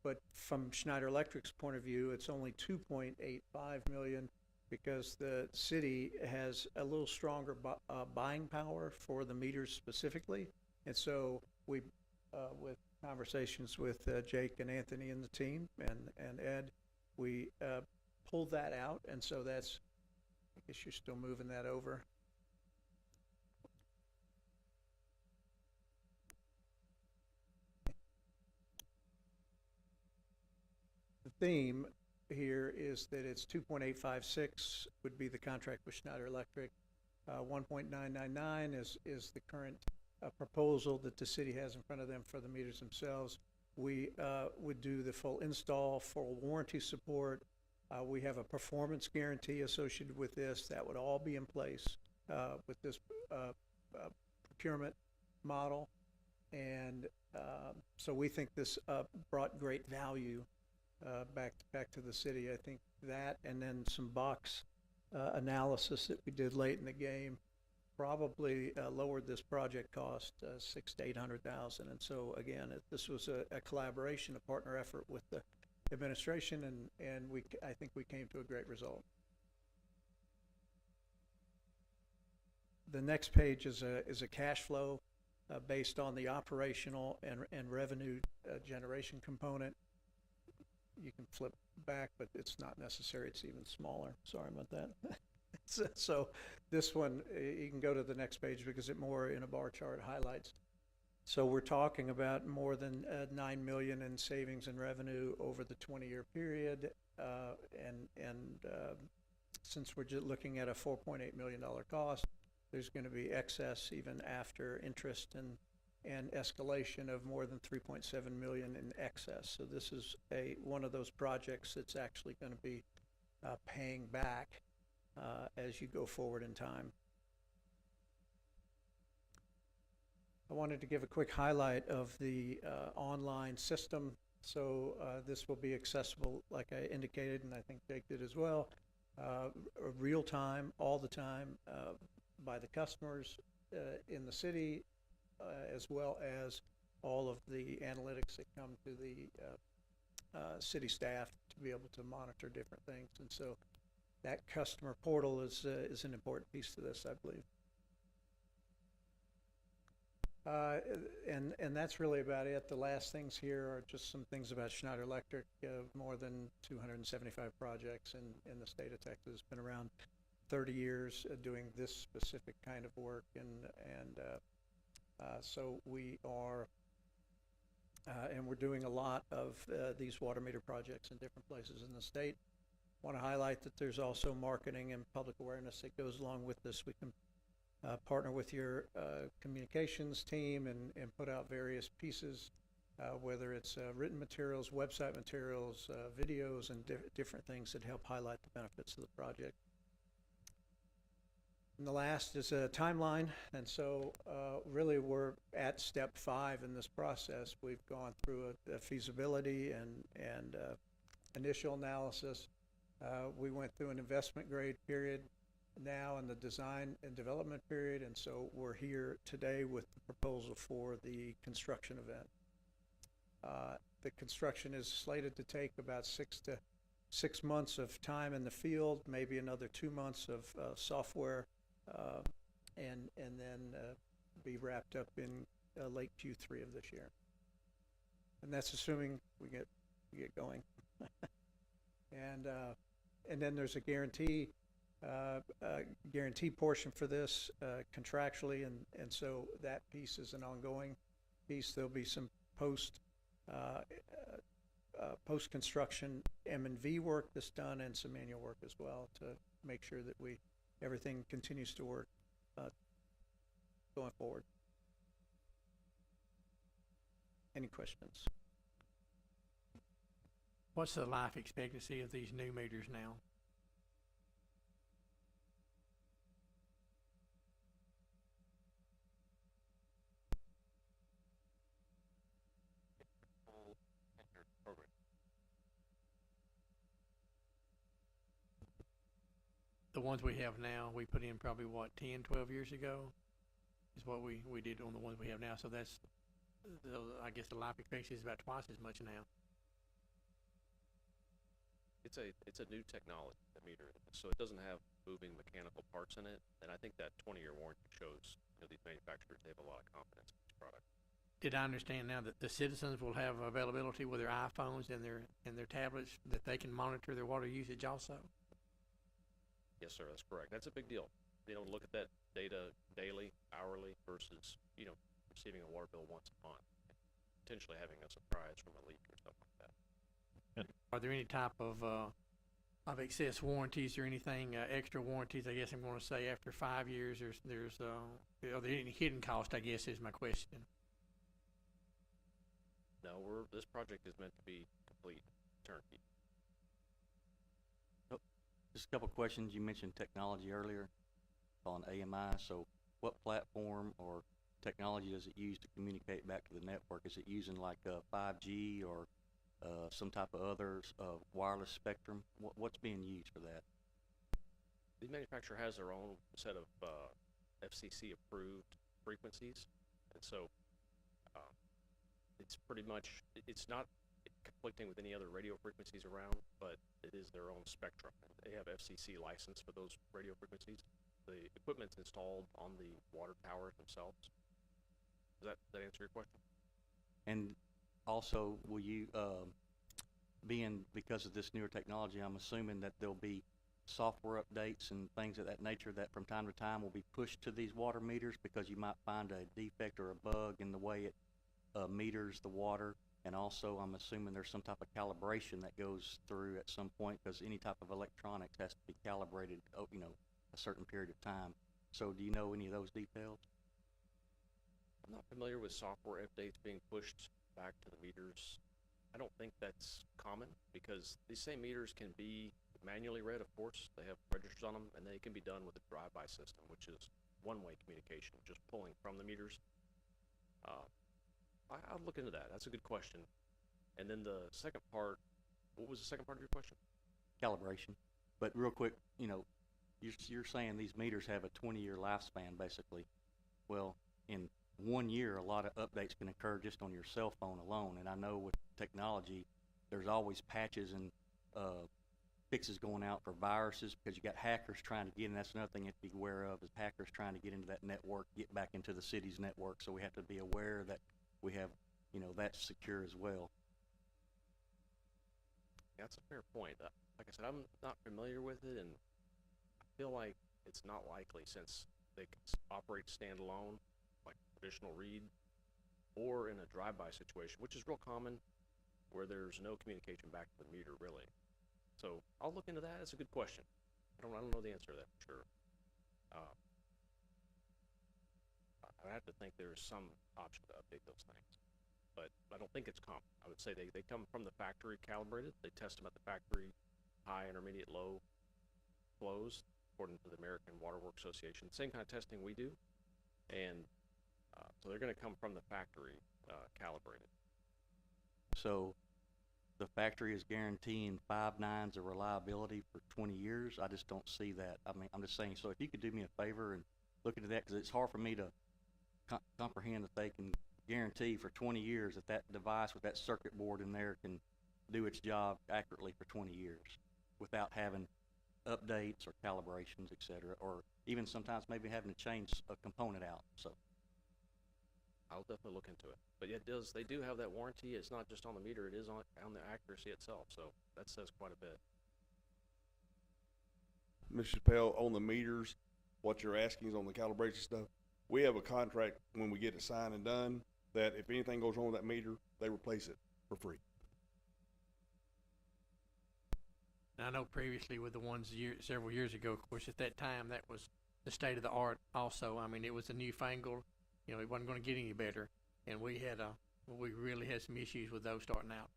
but from Schneider Electric's point of view, it's only $2.85 million because the city has a little stronger buying power for the meters specifically, and so we, with conversations with Jake and Anthony and the team and Ed, we pulled that out, and so that's. I guess you're still moving that over. The theme here is that it's 2.856 would be the contract with Schneider Electric. 1.999 is the current proposal that the city has in front of them for the meters themselves. We would do the full install, full warranty support. We have a performance guarantee associated with this. That would all be in place with this procurement model. And so we think this brought great value back to the city. I think that, and then some box analysis that we did late in the game probably lowered this project cost $600,000 to $800,000. And so again, this was a collaboration, a partner effort with the administration, and I think we came to a great result. The next page is a cash flow based on the operational and revenue generation component. You can flip back, but it's not necessary. It's even smaller. Sorry about that. So this one, you can go to the next page because it more in a bar chart highlights. So we're talking about more than $9 million in savings and revenue over the 20-year period, and since we're just looking at a $4.8 million cost, there's gonna be excess even after interest and escalation of more than 3.7 million in excess. So this is one of those projects that's actually gonna be paying back as you go forward in time. I wanted to give a quick highlight of the online system. So this will be accessible, like I indicated, and I think Jake did as well, real time, all the time, by the customers in the city, as well as all of the analytics that come to the city staff to be able to monitor different things. And so that customer portal is an important piece to this, I believe. And that's really about it. The last things here are just some things about Schneider Electric. More than 275 projects in the state of Texas. Been around 30 years doing this specific kind of work, and so we are, and we're doing a lot of these water meter projects in different places in the state. Want to highlight that there's also marketing and public awareness that goes along with this. We can partner with your communications team and put out various pieces, whether it's written materials, website materials, videos, and different things that help highlight the benefits of the project. And the last is a timeline, and so really we're at step 5 in this process. We've gone through a feasibility and initial analysis. We went through an investment grade period now in the design and development period, and so we're here today with the proposal for the construction event. The construction is slated to take about 6 months of time in the field, maybe another 2 months of software, and then be wrapped up in late Q3 of this year. And that's assuming we get going. And then there's a guarantee portion for this contractually, and so that piece is an ongoing piece. There'll be some post-construction M&V work that's done, and some manual work as well, to make sure that everything continues to work going forward. Any questions? What's the life expectancy of these new meters now? The ones we have now, we put in probably, 10, 12 years ago, is what we did on the ones we have now. So that's, I guess the life expectancy is about twice as much now. It's a new technology, the meter, so it doesn't have moving mechanical parts in it. And I think that 20-year warranty shows, these manufacturers, they have a lot of confidence in this product. Did I understand now that the citizens will have availability with their iPhones and their tablets, that they can monitor their water usage also? Yes, sir, that's correct. That's a big deal. Look at that data daily, hourly, versus, receiving a water bill once a month, potentially having a surprise from a leak or stuff like that. Are there any type of excess warranties or anything, extra warranties, I guess I'm going to say, after 5 years? Are there any hidden cost, I guess, is my question. No, this project is meant to be complete turnkey. Just a couple questions. You mentioned technology earlier on AMI. So what platform or technology does it use to communicate back to the network? Is it using like 5G or some type of other wireless spectrum? What's being used for that? The manufacturer has their own set of FCC approved frequencies, and so it's pretty much, it's not conflicting with any other radio frequencies around, but it is their own spectrum. They have FCC license for those radio frequencies. The equipment's installed on the water towers themselves. Does that answer your question? And also, will you, because of this newer technology, I'm assuming that there'll be software updates and things of that nature that from time to time will be pushed to these water meters, because you might find a defect or a bug in the way it meters the water, And also, I'm assuming there's some type of calibration that goes through at some point, because any type of electronics has to be calibrated, a certain period of time. So do you know any of those details? I'm not familiar with software updates being pushed back to the meters. I don't think that's common, because these same meters can be manually read, of course. They have registers on them, and they can be done with a drive-by system, which is one-way communication, just pulling from the meters. I'll look into that. That's a good question. And then the second part, what was the second part of your question? Calibration. But real quick, you're saying these meters have a 20-year lifespan, basically. Well, in 1 year, a lot of updates can occur just on your cell phone alone. And I know with technology, there's always patches and fixes going out for viruses, because you got hackers trying to get in. That's another thing you have to be aware of, is hackers trying to get into that network, get back into the city's network. So we have to be aware that we have, that's secure as well. Yeah, that's a fair point. Like I said, I'm not familiar with it, and I feel like it's not likely, since they can operate standalone, like traditional read, or in a drive-by situation, which is real common, where there's no communication back to the meter, really. So I'll look into that. That's a good question. I don't know the answer to that for sure. I have to think there's some option to update those things, but I don't think it's common. I would say they come from the factory calibrated. They test them at the factory, high, intermediate, low flows, according to the American Water Works Association. Same kind of testing we do, and so they're going to come from the factory calibrated. So the factory is guaranteeing 5 nines of reliability for 20 years. I just don't see that. I mean, I'm just saying, so if you could do me a favor and look into that, because it's hard for me to comprehend that they can guarantee for 20 years that that device with that circuit board in there can do its job accurately for 20 years without having updates or calibrations, et cetera, or even sometimes maybe having to change a component out. So I'll definitely look into it. But yeah, they do have that warranty. It's not just on the meter, it is on the accuracy itself. So that says quite a bit. Mr. Chappelle, on the meters, what you're asking is on the calibration stuff. We have a contract when we get it signed and done that if anything goes wrong with that meter, they replace it for free. And I know previously with the ones several years ago, of course, at that time, that was the state of the art also. I mean, it was a newfangled, it wasn't going to get any better. And we really had some issues with those starting out.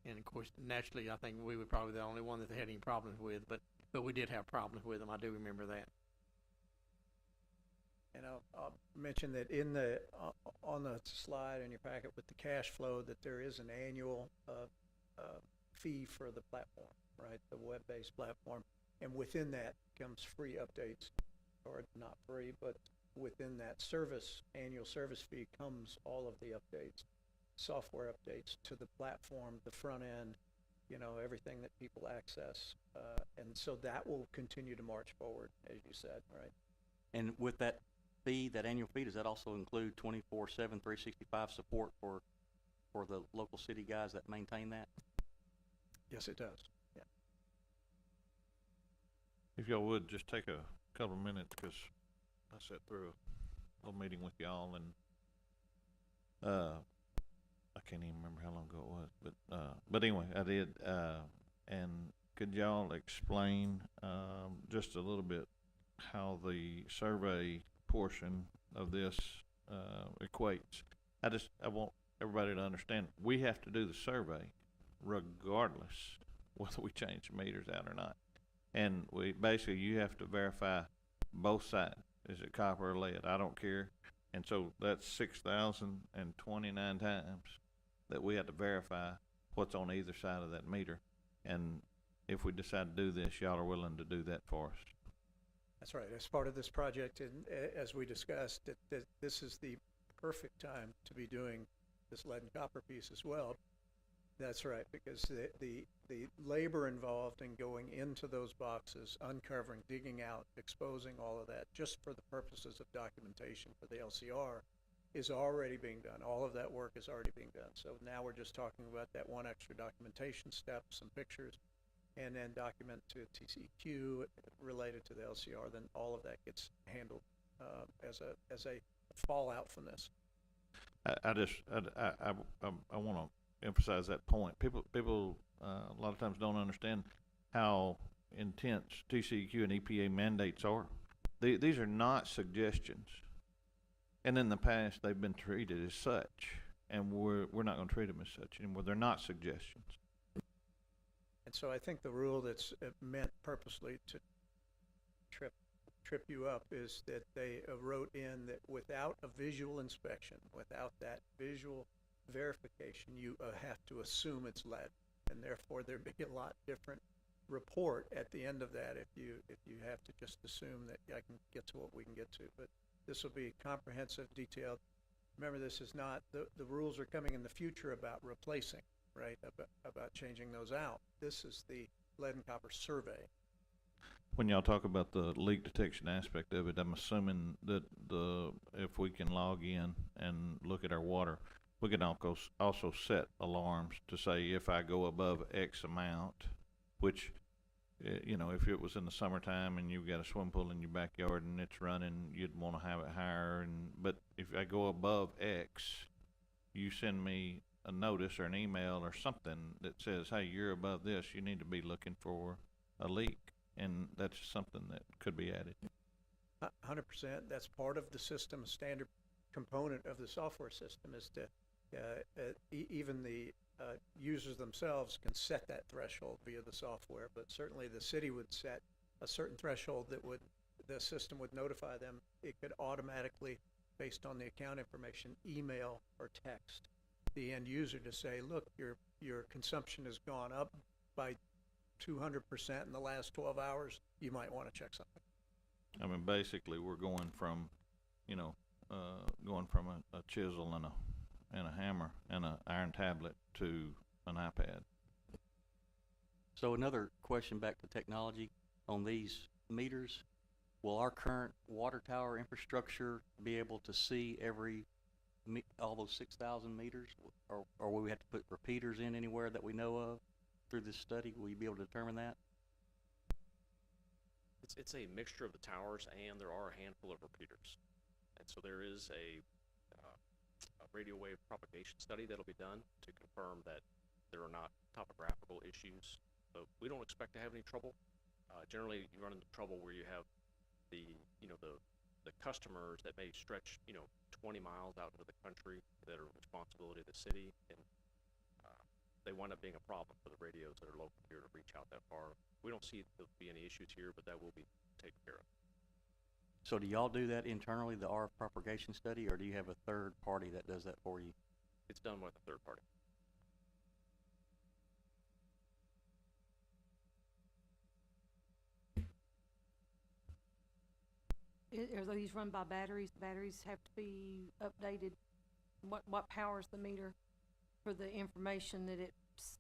And of course, naturally, I think we were probably the only one that they had any problems with, but we did have problems with them. I do remember that. And I'll mention that on the slide in your packet with the cash flow, that there is an annual fee for the platform, right? The web-based platform. And within that comes free updates, or not free, but within that annual service fee comes all of the updates, software updates to the platform, the front end, everything that people access. And so that will continue to march forward, as you said, right? And with that fee, that annual fee, does that also include 24/7, 365 support for the local city guys that maintain that? Yes, it does. Yeah. If y'all would, just take a couple of minutes, because I sat through a little meeting with y'all, and I can't even remember how long ago it was, but anyway, I did, and could y'all explain just a little bit how the survey portion of this equates? I want everybody to understand, we have to do the survey regardless whether we change the meters out or not. And you have to verify both sides. Is it copper or lead? I don't care. And so that's 6,029 times that we have to verify what's on either side of that meter. And if we decide to do this, y'all are willing to do that for us. That's right. As part of this project, and as we discussed, that this is the perfect time to be doing this lead and copper piece as well. That's right, because the labor involved in going into those boxes, uncovering, digging out, exposing all of that, just for the purposes of documentation for the LCR, is already being done. All of that work is already being done. So now we're just talking about that one extra documentation step, some pictures, and then document to TCEQ related to the LCR. Then all of that gets handled as a fallout from this. I want to emphasize that point. People, a lot of times don't understand how intense TCEQ and EPA mandates are. These are not suggestions. And in the past, they've been treated as such, and we're not going to treat them as such anymore. They're not suggestions. And so I think the rule that's meant purposely to trip you up is that they wrote in that without a visual inspection, without that visual verification, you have to assume it's lead, and therefore there'd be a lot different report at the end of that if you have to just assume that I can get to what we can get to. But this will be comprehensive, detailed. Remember, this is not the rules are coming in the future about replacing, right? About changing those out. This is the lead and copper survey. When y'all talk about the leak detection aspect of it, I'm assuming that if we can log in and look at our water, we can also set alarms to say if I go above X amount, which, you know, if it was in the summertime and you've got a swimming pool in your backyard and it's running, you'd want to have it higher. But if I go above X, you send me a notice or an email or something that says, hey, you're above this, you need to be looking for a leak. And that's something that could be added. 100%. That's part of the system. A standard component of the software system is to even the users themselves can set that threshold via the software. But certainly the city would set a certain threshold that the system would notify them. It could automatically, based on the account information, email or text the end user to say, look, your consumption has gone up by 200% in the last 12 hours, you might want to check something. I mean, basically, we're going from, you know, a chisel and a hammer and an iron tablet to an iPad. So another question back to technology on these meters. Will our current water tower infrastructure be able to see all those 6,000 meters, or will we have to put repeaters in anywhere that we know of? Through this study, will you be able to determine that? It's a mixture of the towers, and there are a handful of repeaters. And so there is a radio wave propagation study that'll be done to confirm that there are not topographical issues. So we don't expect to have any trouble. Generally, you run into trouble where you have the customers that may stretch 20 miles out into the country that are responsibility of the city, and they wind up being a problem for the radios that are local here to reach out that far. We don't see there'll be any issues here, but that will be taken care of. So do y'all do that internally, the RF propagation study, or do you have a third party that does that for you? It's done with a third party. Are these run by batteries? Batteries have to be updated. What powers the meter for the information that it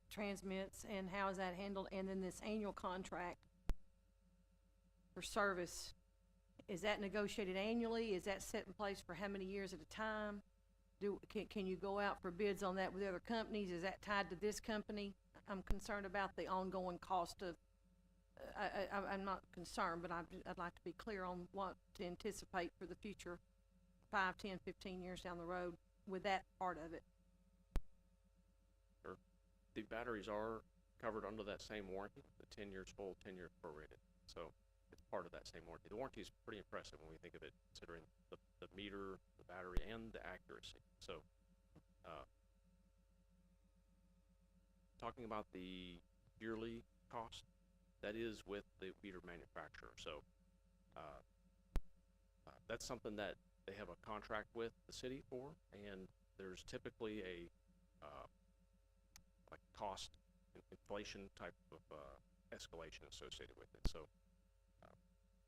transmits, and how is that handled? And then this annual contract for service, is that negotiated annually? Is that set in place for how many years at a time? Can you go out for bids on that with other companies? Is that tied to this company? I'm concerned about the ongoing cost of, I'm not concerned, but I'd like to be clear on what to anticipate for the future 5, 10, 15 years down the road with that part of it. Sure. The batteries are covered under that same warranty, the 10 years full, 10 years prorated. So it's part of that same warranty. The warranty is pretty impressive when we think of it, considering the meter, the battery, and the accuracy. So talking about the yearly cost, that is with the meter manufacturer. So that's something that they have a contract with the city for, and there's typically a like cost inflation type of escalation associated with it. So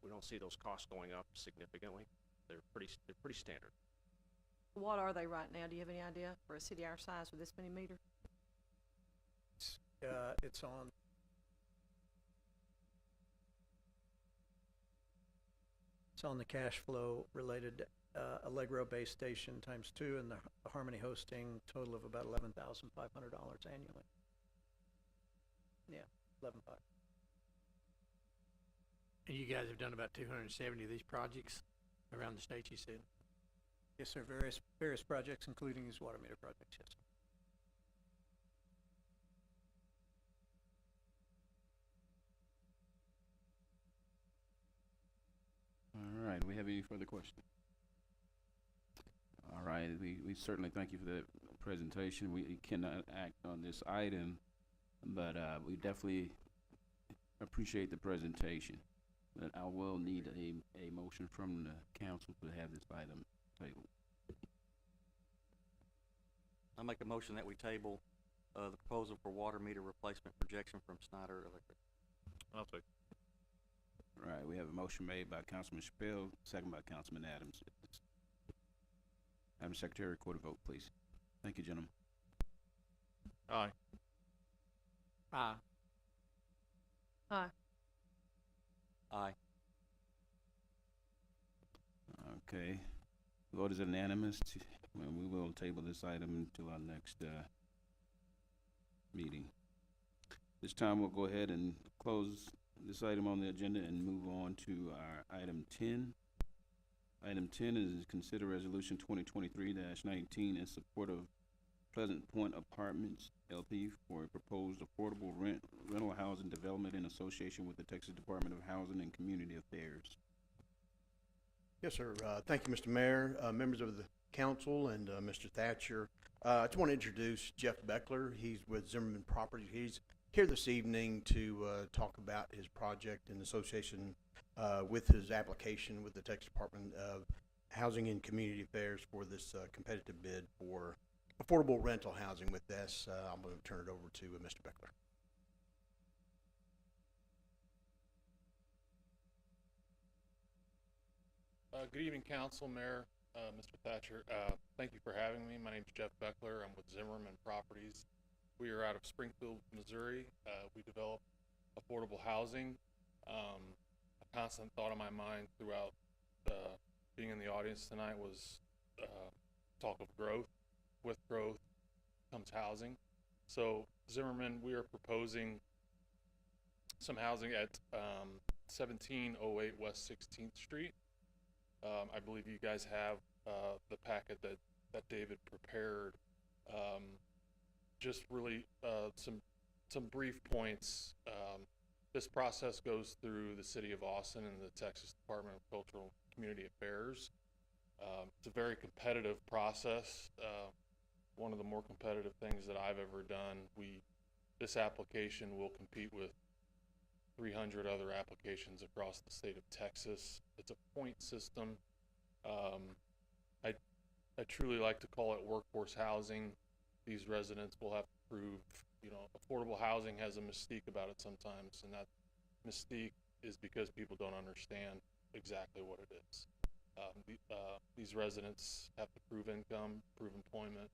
we don't see those costs going up significantly. They're pretty standard. What are they right now? Do you have any idea for a city our size with this many meters? It's on. It's on the cash flow related Allegro base station times 2, and the Harmony hosting total of about $11,500 annually. Yeah, 11,500. And you guys have done about 270 of these projects around the state, you said? Yes, sir, various projects, including these water meter projects, yes. All right, we have any further questions? All right, we certainly thank you for that presentation. We cannot act on this item, but we definitely appreciate the presentation. But I will need a motion from the council to have this item tabled. I make a motion that we table, the proposal for water meter replacement projection from Snyder Electric. I'll take. All right, we have a motion made by Councilman Chappelle, second by Councilman Adams. Madam Secretary, record a vote, please. Thank you, gentlemen. Aye. Aye. Aye. Aye. Okay. Vote is unanimous. Well, we will table this item until our next meeting. This time we'll go ahead and close this item on the agenda and move on to our item 10. Item 10 is consider resolution 2023-19 in support of Pleasant Point Apartments LP for a proposed affordable rental housing development in association with the Texas Department of Housing and Community Affairs. Yes, sir. Thank you, Mr. Mayor, members of the council, and Mr. Thatcher. I just want to introduce Jeff Beckler. He's with Zimmerman Properties. He's here this evening to talk about his project in association with his application with the Texas Department of Housing and Community Affairs for this competitive bid for affordable rental housing. With this, I'm going to turn it over to Mr. Beckler. Good evening, Council, Mayor, Mr. Thatcher. Thank you for having me. My name is Jeff Beckler. I'm with Zimmerman Properties. We are out of Springfield, Missouri. We develop affordable housing. A constant thought on my mind throughout being in the audience tonight was talk of growth. With growth comes housing. So Zimmerman, we are proposing some housing at 1708 West 16th Street. I believe you guys have the packet that David prepared. Just really some brief points. This process goes through the City of Austin and the Texas Department of Cultural and Community Affairs. It's a very competitive process. One of the more competitive things that I've ever done. This application will compete with 300 other applications across the state of Texas. It's a point system. I truly like to call it workforce housing. These residents will have to prove, affordable housing has a mystique about it sometimes, and that mystique is because people don't understand exactly what it is. These residents have to prove income, prove employment,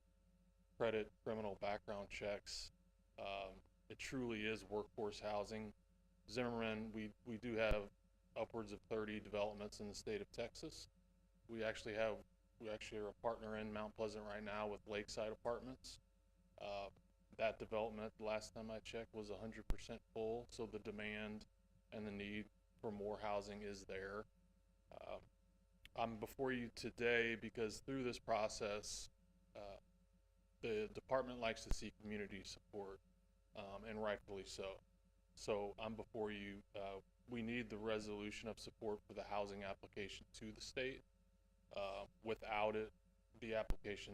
credit, criminal background checks. It truly is workforce housing. Zimmerman, we do have upwards of 30 developments in the state of Texas. We actually are a partner in Mount Pleasant right now with Lakeside Apartments. That development, the last time I checked, was 100% full, so the demand and the need for more housing is there. I'm before you today because through this process, the department likes to see community support, and rightfully so. So I'm before you. We need the resolution of support for the housing application to the state. Without it, the application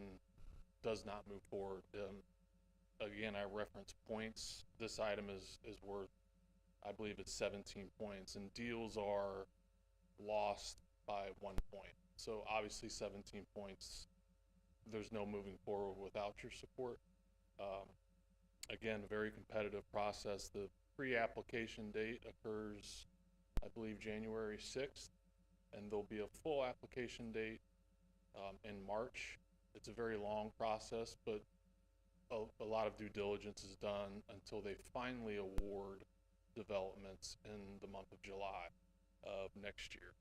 does not move forward. Again, I reference points. This item is worth, I believe it's 17 points, and deals are lost by 1 point. So obviously 17 points, there's no moving forward without your support. Again, very competitive process. The pre-application date occurs, I believe, January 6th, and there'll be a full application date in March. It's a very long process, but a lot of due diligence is done until they finally award developments in the month of July of next year.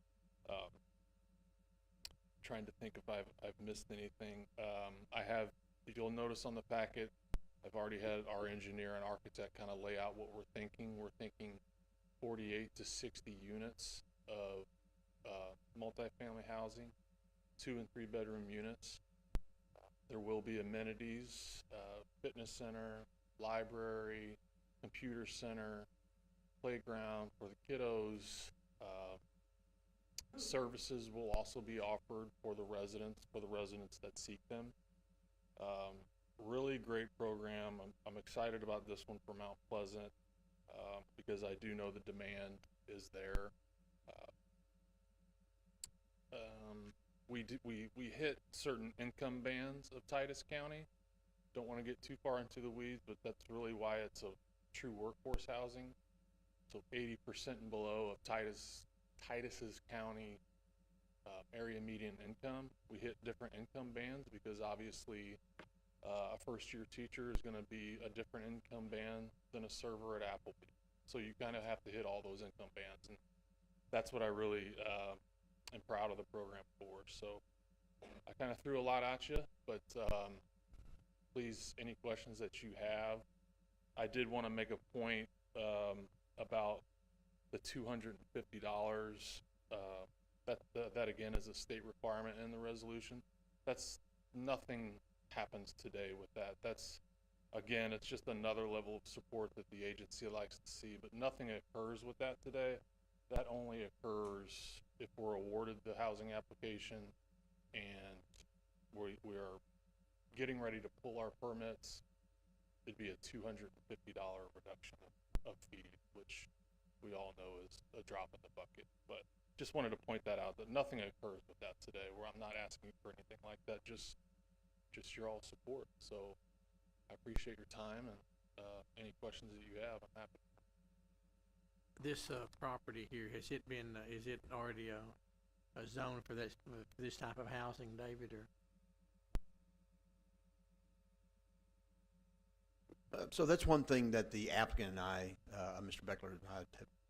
Trying to think if I've missed anything. You'll notice on the packet, I've already had our engineer and architect kind of lay out what we're thinking. We're thinking 48 to 60 units of multifamily housing. 2 and 3 bedroom units. There will be amenities, fitness center, library, computer center, playground for the kiddos. Services will also be offered for the residents that seek them. Really great program. I'm excited about this one for Mount Pleasant because I do know the demand is there. We hit certain income bands of Titus County. Don't want to get too far into the weeds, but that's really why it's a true workforce housing. So 80% and below of Titus's county area median income. We hit different income bands because obviously a first-year teacher is going to be a different income band than a server at Applebee. So you kind of have to hit all those income bands, and that's what I really am proud of the program for. So I kind of threw a lot at you, but please, any questions that you have. I did want to make a point about the $250. That again is a state requirement in the resolution. That's nothing happens today with that. That's again, it's just another level of support that the agency likes to see, but nothing occurs with that today. That only occurs if we're awarded the housing application and we are getting ready to pull our permits. It'd be a $250 reduction of fees, which we all know is a drop in the bucket. But just wanted to point that out, that nothing occurs with that today, where I'm not asking for anything like that, just your all support. So I appreciate your time, and any questions that you have, I'm happy. This property here, has it been, is it already a zone for this type of housing, David, or? So that's one thing that the applicant and I, Mr. Beckler and I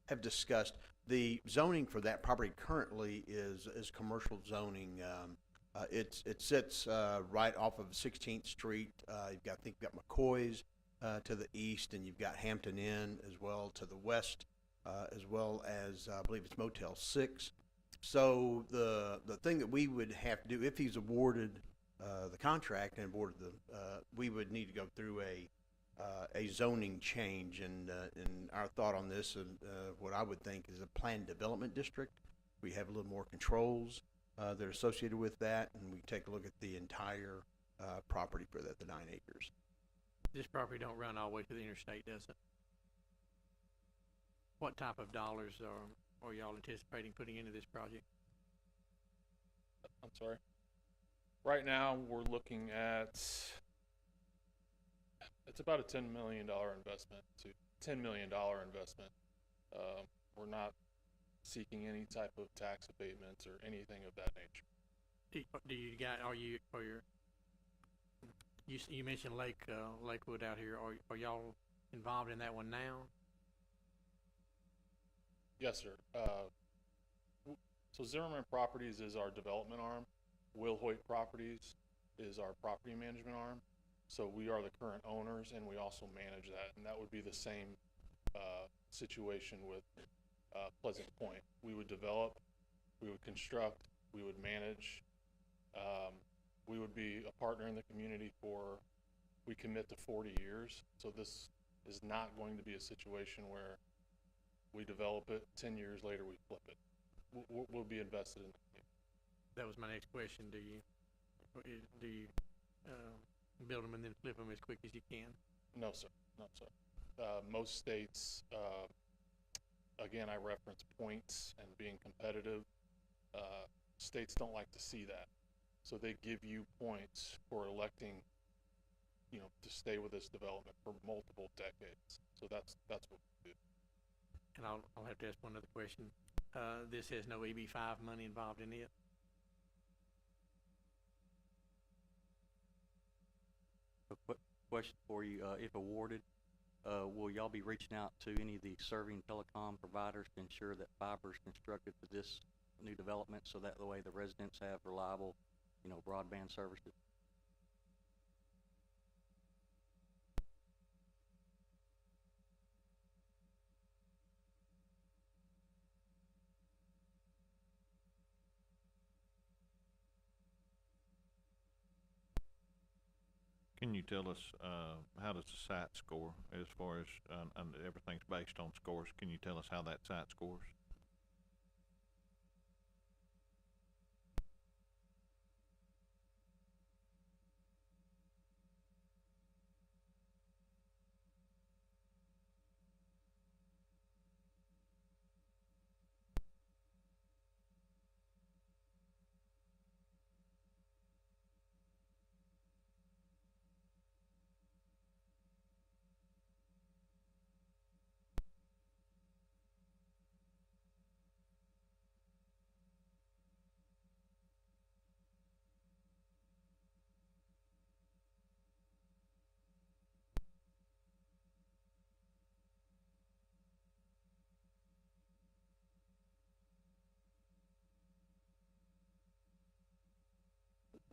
have discussed. The zoning for that property currently is commercial zoning. It sits right off of 16th Street. I think you've got McCoy's to the east, and you've got Hampton Inn as well to the west, as well as I believe it's Motel 6. So the thing that we would have to do if he's awarded the contract and awarded we would need to go through a zoning change, and our thought on this, and what I would think is a planned development district. We have a little more controls that are associated with that, and we take a look at the entire property for that, the 9 acres. This property don't run all the way to the interstate, does it? What type of dollars are y'all anticipating putting into this project? I'm sorry. Right now, we're looking at, it's about a $10 million investment to $10 million investment. We're not seeking any type of tax abatements or anything of that nature. Do you got, you mentioned Lakewood out here. Are y'all involved in that one now? Yes, sir. So Zimmerman Properties is our development arm. Will Hoyt Properties is our property management arm. So we are the current owners, and we also manage that. And that would be the same situation with Pleasant Point. We would develop, we would construct, we would manage. We would be a partner in the community we commit to 40 years. So this is not going to be a situation where we develop it, 10 years later we flip it. We'll be invested in it. That was my next question. Do you build them and then flip them as quick as you can? No, sir. No, sir. Most states, again, I reference points and being competitive. States don't like to see that. So they give you points for electing, to stay with this development for multiple decades. So that's what we do. And I'll have to ask one other question. This has no EB-5 money involved in it? A quick question for you. If awarded, will y'all be reaching out to any of the serving telecom providers to ensure that fiber is constructed for this new development, so that the way the residents have reliable, broadband services? Can you tell us, how does the site score as far as, and everything's based on scores? Can you tell us how that site scores?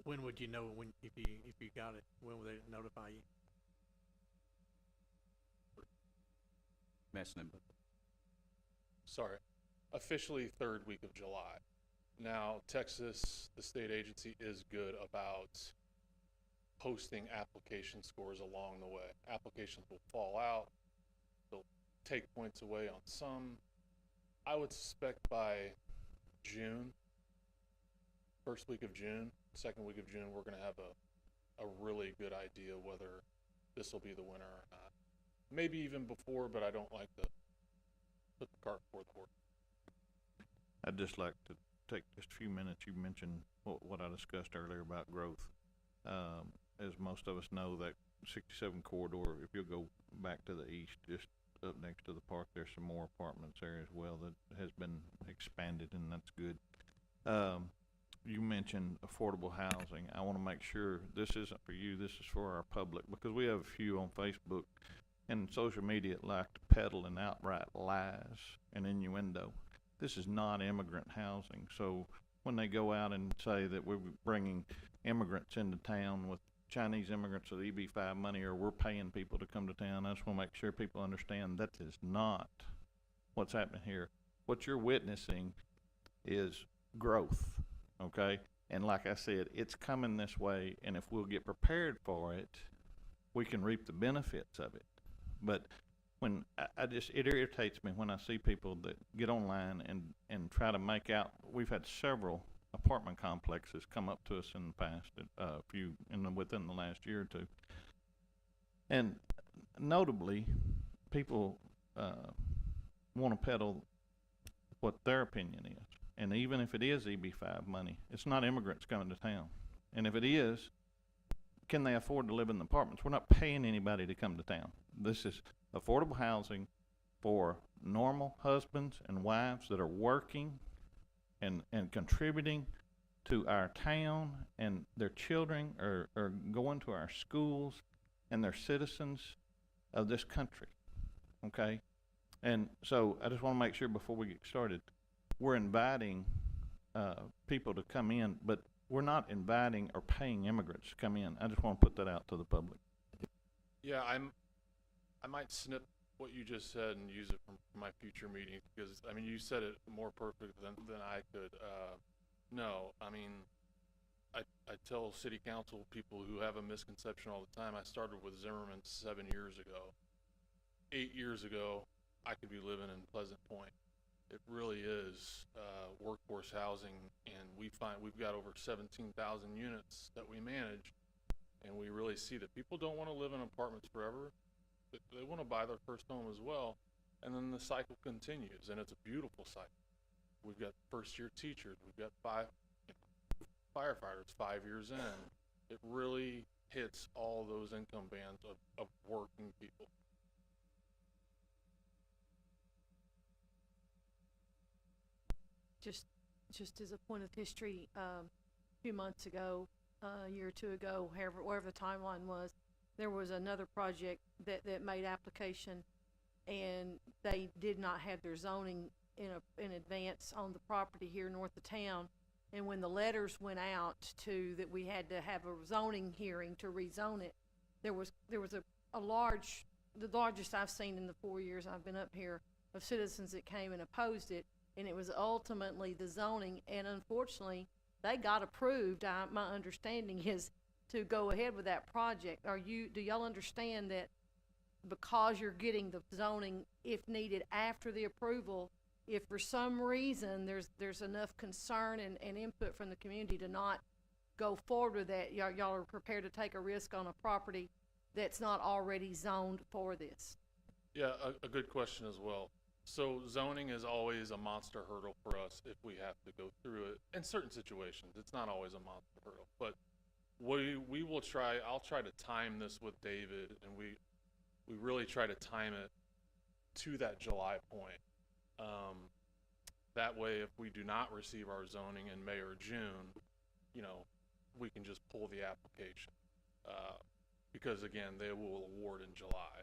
When would you know if you got it? When will they notify you? Messing it. Sorry, officially third week of July. Now, Texas, the state agency, is good about posting application scores along the way. Applications will fall out, they'll take points away on some. I would suspect by June, first week of June, second week of June, we're gonna have a really good idea whether this will be the winner or not. Maybe even before, but I don't like to put the cart before the horse. I'd just like to take just a few minutes. You mentioned what I discussed earlier about growth. As most of us know, that 67 corridor, if you'll go back to the east, just up next to the park, there's some more apartments there as well that has been expanded, and that's good. You mentioned affordable housing. I want to make sure this isn't for you, this is for our public, because we have a few on Facebook and social media that like to peddle in outright lies and innuendo. This is not immigrant housing. So when they go out and say that we're bringing immigrants into town with Chinese immigrants with EB-5 money, or we're paying people to come to town, I just want to make sure people understand that is not what's happening here. What you're witnessing is growth, okay? And like I said, it's coming this way, and if we'll get prepared for it, we can reap the benefits of it. But when I just, it irritates me when I see people that get online and try to make out. We've had several apartment complexes come up to us in the past, within the last year or two. And notably, people want to peddle what their opinion is. And even if it is EB-5 money, it's not immigrants coming to town. And if it is, can they afford to live in the apartments? We're not paying anybody to come to town. This is affordable housing for normal husbands and wives that are working and contributing to our town, and their children are going to our schools, and they're citizens of this country, okay? And so I just want to make sure before we get started, we're inviting people to come in, but we're not inviting or paying immigrants to come in. I just want to put that out to the public. Yeah, I might snip what you just said and use it for my future meetings, because, I mean, you said it more perfect than I could. No, I mean, I tell city council people who have a misconception all the time. I started with Zimmerman 7 years ago. 8 years ago, I could be living in Pleasant Point. It really is workforce housing, and we've got over 17,000 units that we manage, and we really see that people don't want to live in apartments forever. They want to buy their first home as well, and then the cycle continues, and it's a beautiful cycle. We've got first-year teachers, we've got firefighters 5 years in. It really hits all those income bands of working people. Just as a point of history, a few months ago, a year or two ago, wherever the timeline was, there was another project that made application, and they did not have their zoning in advance on the property here north of town. And when the letters went out that we had to have a zoning hearing to rezone it, there was the largest I've seen in the 4 years I've been up here of citizens that came and opposed it. And it was ultimately the zoning, and unfortunately, they got approved. My understanding is to go ahead with that project, do y'all understand that because you're getting the zoning, if needed, after the approval, if for some reason there's enough concern and input from the community to not go forward with that, y'all are prepared to take a risk on a property that's not already zoned for this? Yeah, a good question as well. So zoning is always a monster hurdle for us if we have to go through it. In certain situations, it's not always a monster hurdle, but we will try, I'll try to time this with David, and we really try to time it to that July point. That way, if we do not receive our zoning in May or June, you know, we can just pull the application. Because again, they will award in July.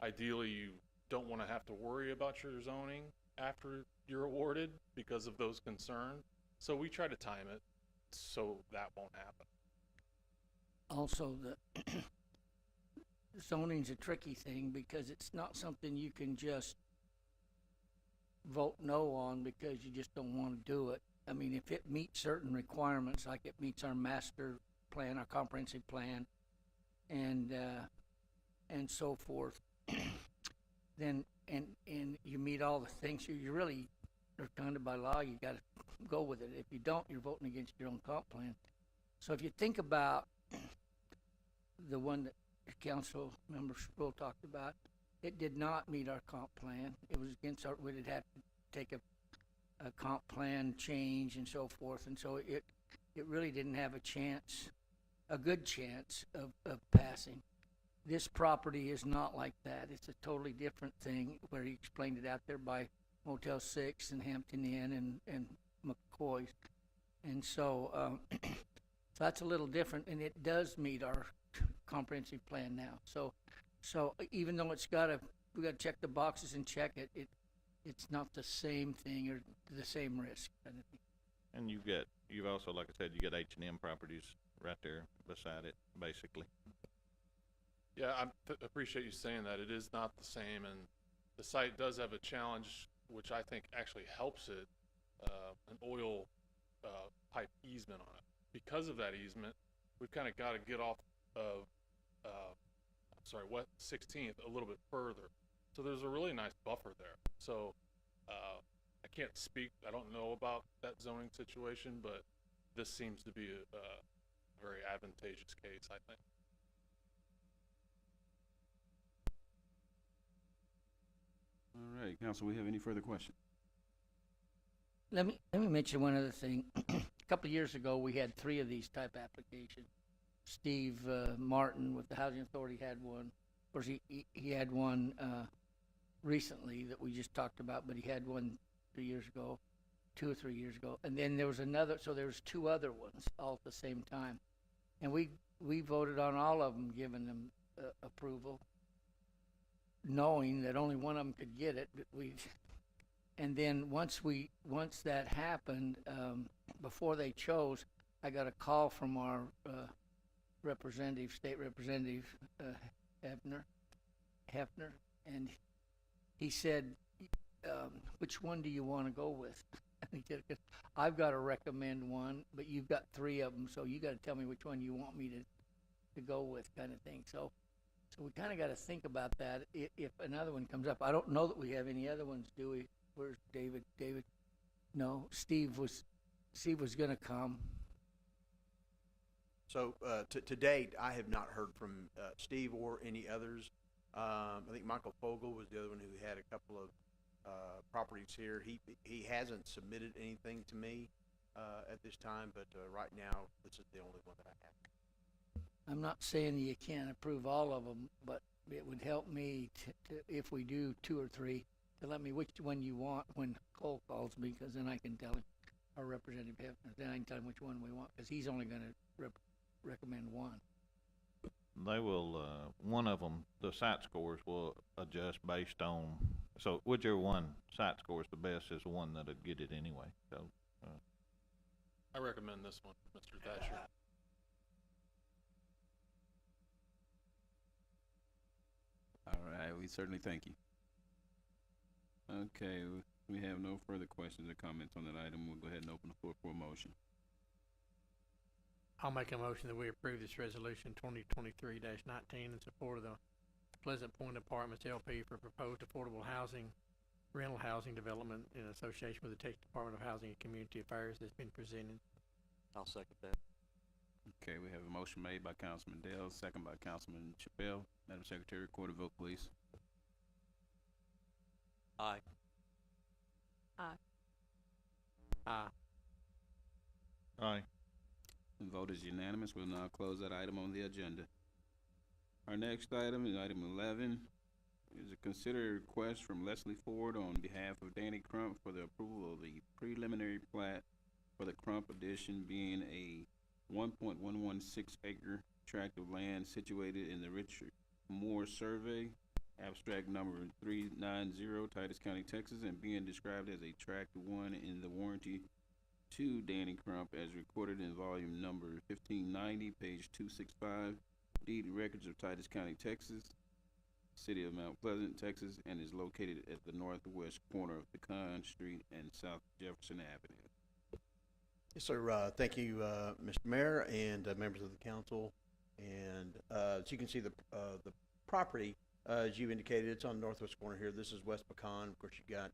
Ideally, you don't want to have to worry about your zoning after you're awarded because of those concerns. So we try to time it so that won't happen. Also, the zoning's a tricky thing because it's not something you can just vote no on because you just don't want to do it. I mean, if it meets certain requirements, like it meets our master plan, our comprehensive plan, and so forth, then and you meet all the things, you really are kind of by law, you got to go with it. If you don't, you're voting against your own comp plan. So if you think about the one that council member Sproul talked about, it did not meet our comp plan. It was against our, we'd have to take a comp plan change and so forth, and so it really didn't have a chance, a good chance of passing. This property is not like that. It's a totally different thing, where he explained it out there by Motel 6 and Hampton Inn and McCoy's. And so, so that's a little different, and it does meet our comprehensive plan now. So even though we got to check the boxes and check it, it's not the same thing or the same risk kind of thing. And you've also, like I said, you got H&M properties right there beside it, basically. Yeah, I appreciate you saying that. It is not the same, and the site does have a challenge, which I think actually helps it, an oil pipe easement on it. Because of that easement, we've kind of got to get off of, West 16th a little bit further. So there's a really nice buffer there. So I can't speak, I don't know about that zoning situation, but this seems to be a very advantageous case, I think. All right, council, we have any further questions? Let me mention one other thing. A couple of years ago, we had 3 of these type applications. Steve Martin with the Housing Authority had one. Of course, he had one recently that we just talked about, but he had one 2 years ago, 2 or 3 years ago. And then there was another, so there was 2 other ones all at the same time. And we voted on all of them, giving them approval, knowing that only one of them could get it. But and then once that happened, before they chose, I got a call from our state representative, Hefner, and he said, which one do you want to go with? And he said, I've got to recommend one, but you've got 3 of them, so you got to tell me which one you want me to go with, kind of thing. So we kind of got to think about that. If another one comes up, I don't know that we have any other ones, do we? Where's David? No, Steve was going to come. So to date, I have not heard from Steve or any others. I think Michael Fogel was the other one who had a couple of properties here. He hasn't submitted anything to me at this time, but right now, this is the only one that I have. I'm not saying you can't approve all of them, but it would help me to if we do 2 or 3, to let me which one you want when Cole calls me, because then I can tell him, our Representative Hefner, then I can tell him which one we want, because he's only going to recommend one. They will, one of them, the site scores will adjust based on, so whichever one site scores the best is the one that'll get it anyway. So I recommend this one, Mr. Thatcher. All right, we certainly thank you. Okay, we have no further questions or comments on that item. We'll go ahead and open the floor for a motion. I'll make a motion that we approve this resolution 2023-19 in support of the Pleasant Point Apartments LP for proposed affordable housing, rental housing development in association with the Texas Department of Housing and Community Affairs that's been presented. I'll second that. Okay, we have a motion made by Councilman Dale, second by Councilman Chappelle. Madam Secretary, record a vote, please. Aye. Aye. Aye. Aye. The vote is unanimous. We'll now close that item on the agenda. Our next item is item 11. Is a consider request from Leslie Ford on behalf of Danny Crump for the approval of the preliminary plat for the Crump addition, being a 1.116 acre tract of land situated in the Richard Moore Survey, abstract number 390, Titus County, Texas, and being described as a tract 1 in the warranty to Danny Crump as recorded in volume number 1590, page 265, deed records of Titus County, Texas, city of Mount Pleasant, Texas, and is located at the northwest corner of Pecan Street and South Jefferson Avenue. Yes, sir. Thank you, Mr. Mayor and members of the council. And as you can see, the property, as you indicated, it's on the northwest corner here. This is West Pecan. Of course, you got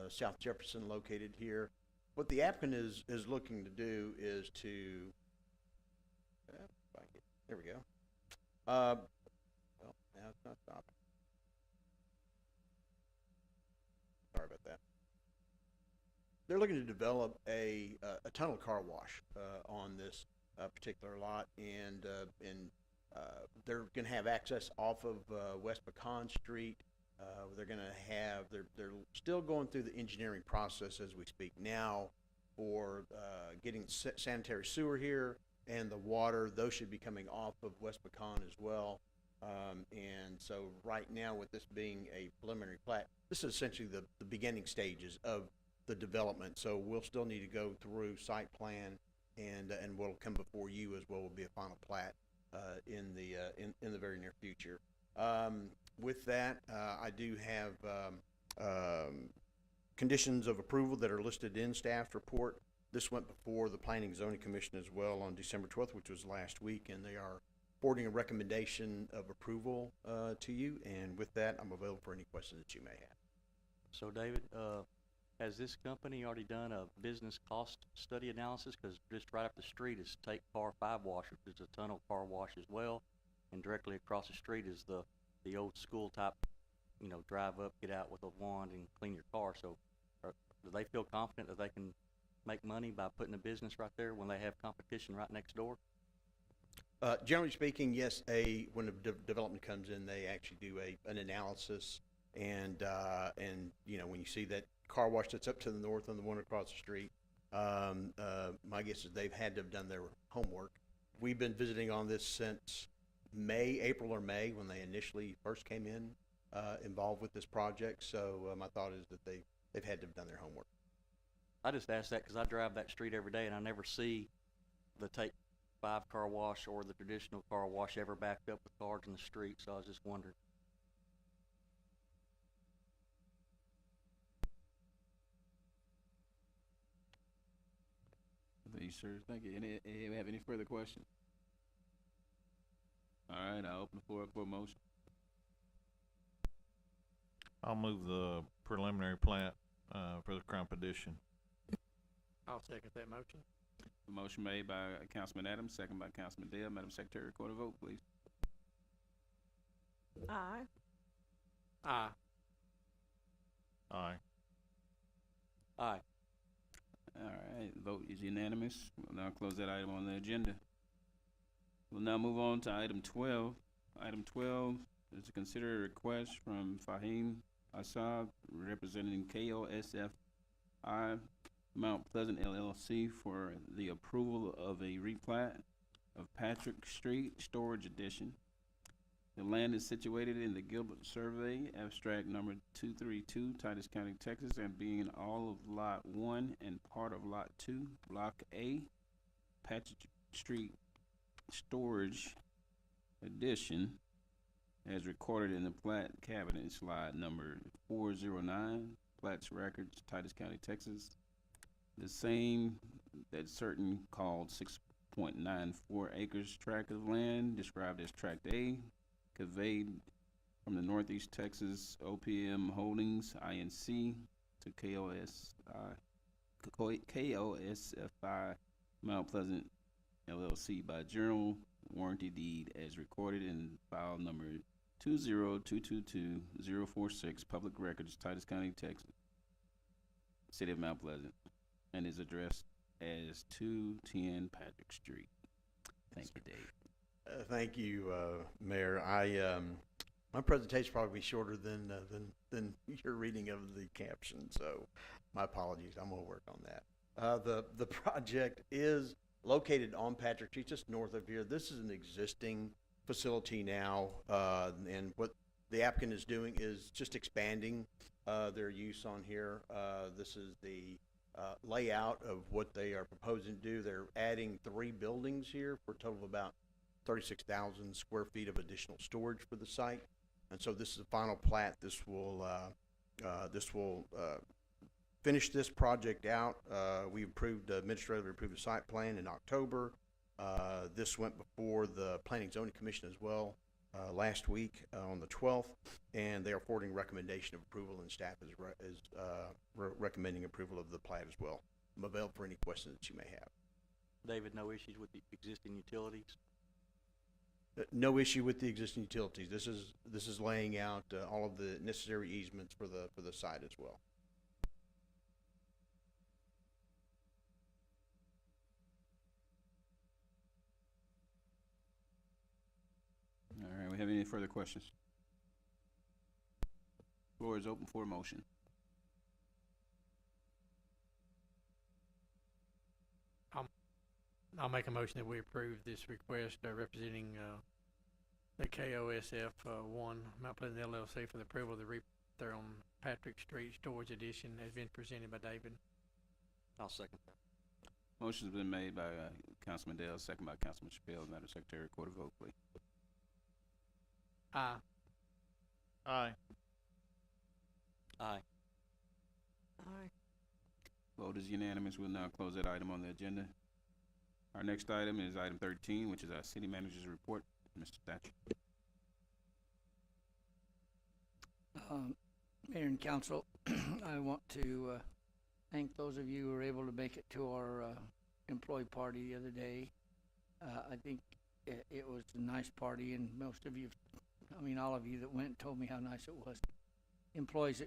South Jefferson located here. What the applicant is looking to do is to, there we go. Well, now it's not stopping. Sorry about that. They're looking to develop a tunnel car wash on this particular lot, and they're going to have access off of West Pecan Street. They're going to have, they're still going through the engineering process as we speak now for getting sanitary sewer here, and the water, those should be coming off of West Pecan as well. And so right now, with this being a preliminary plat, this is essentially the beginning stages of the development. So we'll still need to go through site plan, and what'll come before you as well will be a final plat in the very near future. With that, I do have conditions of approval that are listed in staff's report. This went before the Planning and Zoning Commission as well on December 12th, which was last week, and they are forwarding a recommendation of approval to you. And with that, I'm available for any questions that you may have. So David, has this company already done a business cost study analysis? Because just right up the street is Take Car 5 Wash, which is a tunnel car wash as well, and directly across the street is the old school type, you know, drive up, get out with a wand and clean your car. So do they feel confident that they can make money by putting a business right there when they have competition right next door? Generally speaking, yes. When a development comes in, they actually do an analysis, and you know, when you see that car wash that's up to the north and the one across the street, my guess is they've had to have done their homework. We've been visiting on this since April or May, when they initially first came in involved with this project. So my thought is that they've had to have done their homework. I just asked that because I drive that street every day and I never see the Take 5 car wash or the traditional car wash ever backed up with cars in the street. So I was just wondering. Thank you, sir. Thank you. Any have any further questions? All right, I'll open the floor up for a motion. I'll move the preliminary plat for the Crump addition. I'll second that motion. A motion made by Councilman Adams, second by Councilman Dale. Madam Secretary, record a vote, please. Aye. Aye. Aye. Aye. All right, vote is unanimous. We'll now close that item on the agenda. We'll now move on to item 12. Item 12 is to consider a request from Fahim Assad, representing KOSFI Mount Pleasant LLC, for the approval of a replat of Patrick Street Storage Addition. The land is situated in the Gilbert Survey, abstract number 232, Titus County, Texas, and being all of Lot 1 and part of Lot 2, Block A, Patrick Street Storage Addition, as recorded in the plat cabinet, slide number 409, Plats Records, Titus County, Texas. The same that certain called .94 acres tract of land described as Tract A, conveyed from the Northeast Texas OPM Holdings, INC, to KOSFI Mount Pleasant LLC by general warranty deed as recorded in file number 20222-046, Public Records, Titus County, Texas, City of Mount Pleasant, and is addressed as 210 Patrick Street. Thank you, Dave. Thank you, Mayor. My presentation probably be shorter than your reading of the caption, so my apologies. I'm gonna work on that. The project is located on Patrick Street, just north of here. This is an existing facility now, and what the applicant is doing is just expanding their use on here. This is the layout of what they are proposing to do. They're adding 3 buildings here for a total of about 36,000 square feet of additional storage for the site. And so this is the final plat. This will finish this project out. We administratively approved the site plan in October. This went before the Planning and Zoning Commission as well last week on the 12th, and they are forwarding recommendation of approval, and staff is recommending approval of the plat as well. I'm available for any questions that you may have. David, no issues with the existing utilities? No issue with the existing utilities. This is laying out all of the necessary easements for the site as well. All right, we have any further questions? Floor is open for a motion. I'll make a motion that we approve this request representing the KOSF 1 Mount Pleasant LLC for the approval of the there on Patrick Street Storage Addition has been presented by David. I'll second that. Motion's been made by Councilman Dale, second by Councilman Chappelle. Madam Secretary, record a vote, please. Aye. Aye. Aye. Aye. Vote is unanimous. We'll now close that item on the agenda. Our next item is item 13, which is our city manager's report. Mr. Thatcher. Mayor and council, I want to thank those of you who were able to make it to our employee party the other day. I think it was a nice party, and most of you, I mean all of you that went told me how nice it was. Employees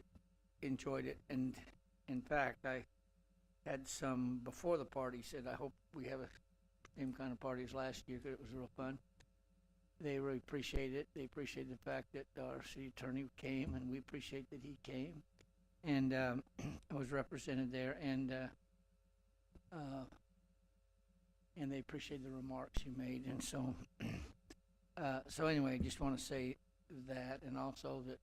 enjoyed it, and in fact I had some before the party said I hope we have a same kind of party as last year because it was real fun. They really appreciate it. They appreciate the fact that our city attorney came, and we appreciate that he came and I was represented there, and they appreciate the remarks you made. And so so anyway, just want to say that, and also that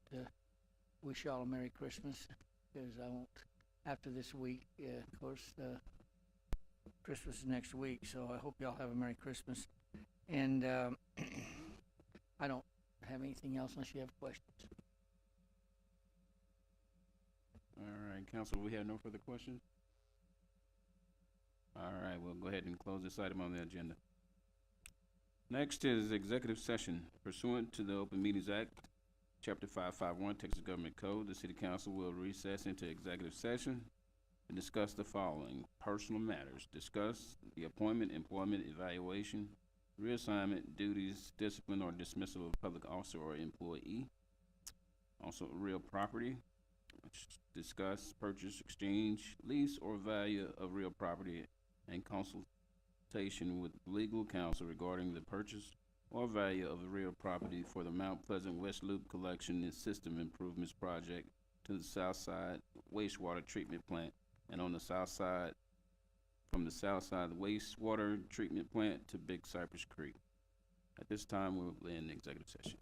wish y'all a Merry Christmas, because I won't after this week. Of course, Christmas is next week, so I hope y'all have a Merry Christmas. And I don't have anything else unless you have questions. All right, council, we have no further questions? All right, we'll go ahead and close this item on the agenda. Next is executive session. Pursuant to the Open Meetings Act, Chapter 551, Texas Government Code, the City Council will recess into executive session to discuss the following: personal matters, discuss the appointment, employment, evaluation, reassignment, duties, discipline, or dismissal of a public officer or employee. Also, real property, discuss purchase, exchange, lease, or value of real property, and consultation with legal counsel regarding the purchase or value of the real property for the Mount Pleasant West Loop Collection and System Improvements Project to the South Side Wastewater Treatment Plant, and on the south side, from the south side of the wastewater treatment plant to Big Cypress Creek. At this time, we'll end the executive session.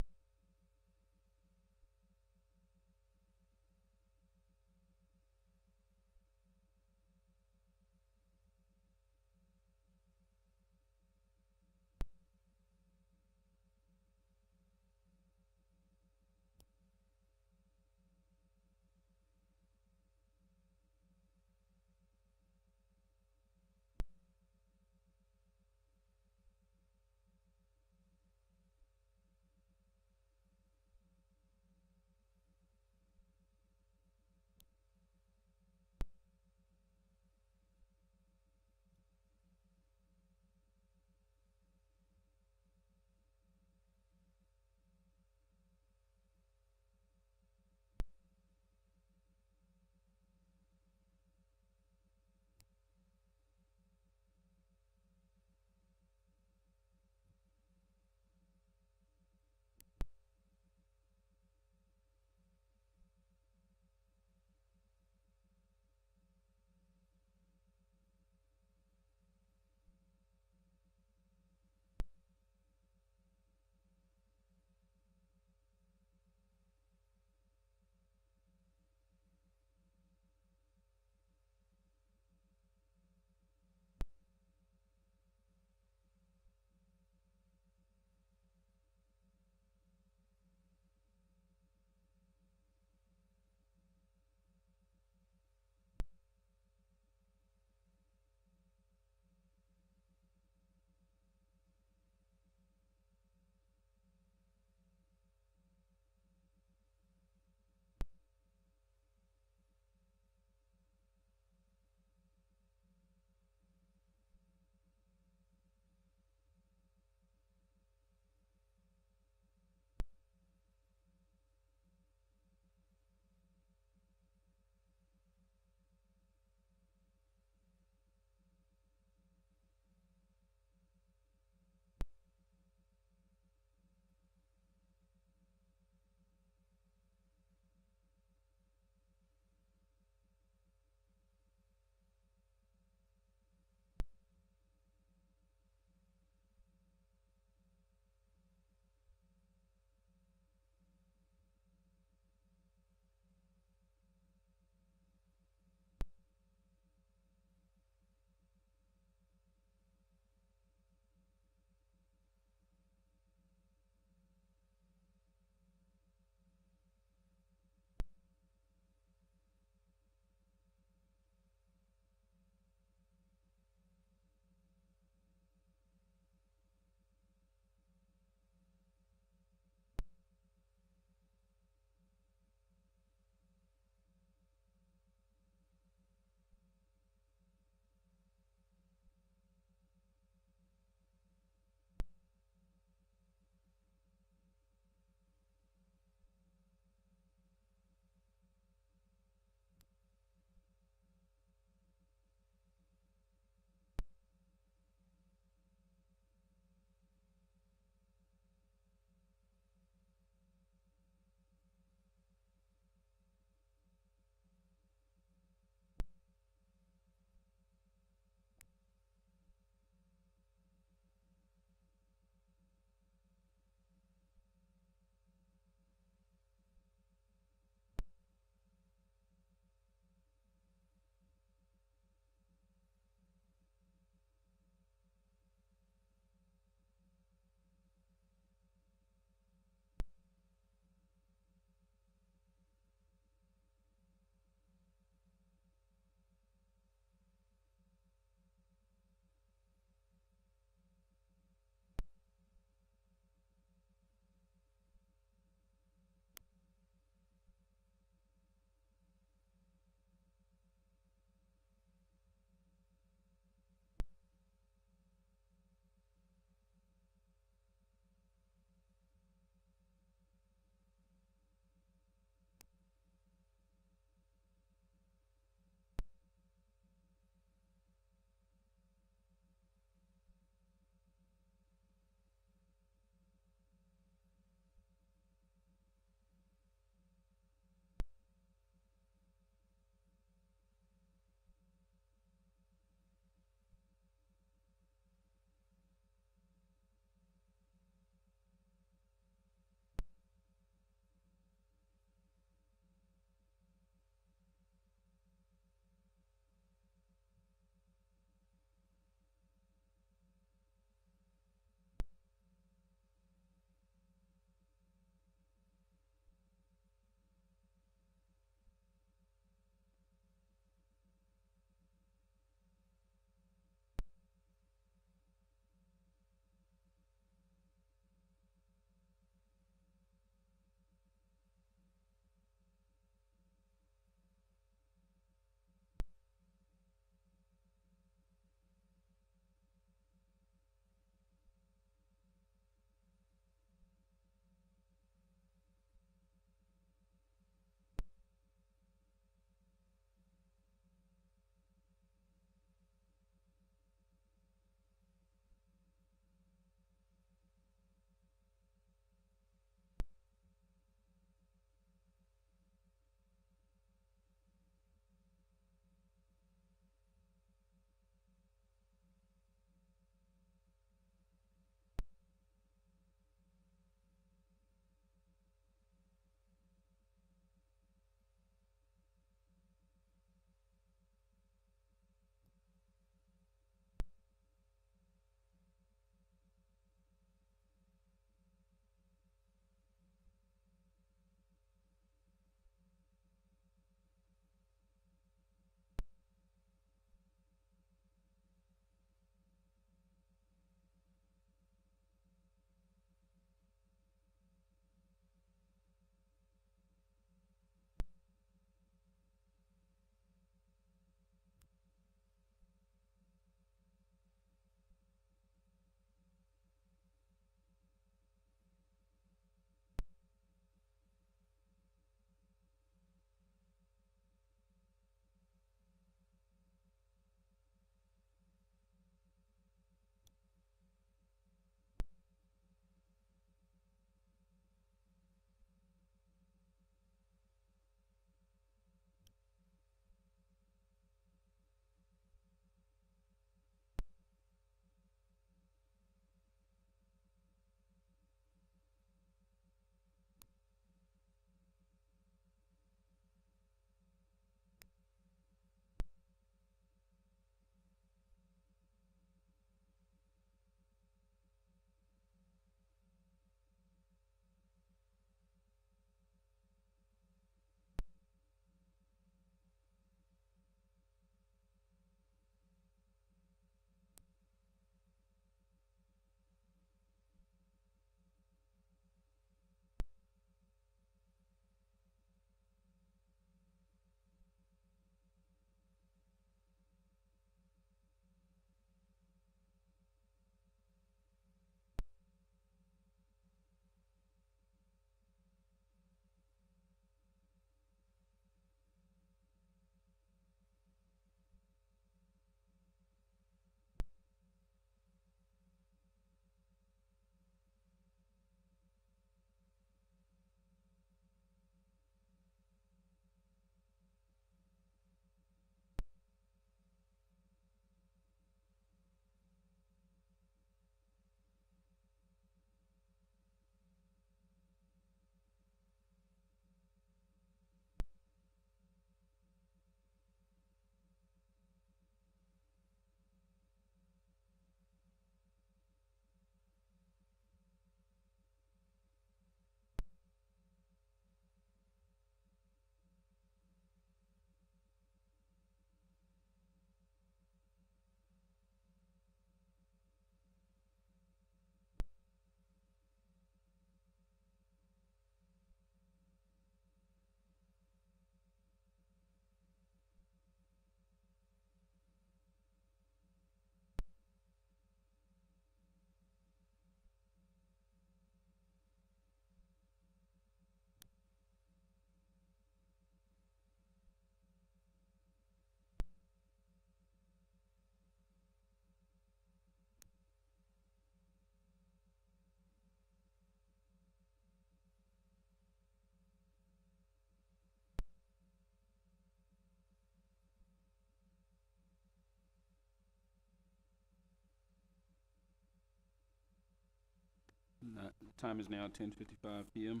Time is now 10:55 p.m.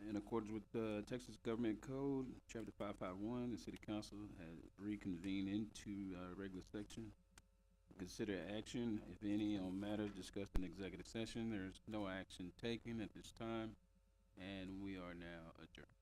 In accordance with Texas Government Code, Chapter 551, the City Council has reconvened into regular section. Consider action, if any, on matters discussed in executive session. There's no action taken at this time, and we are now adjourned.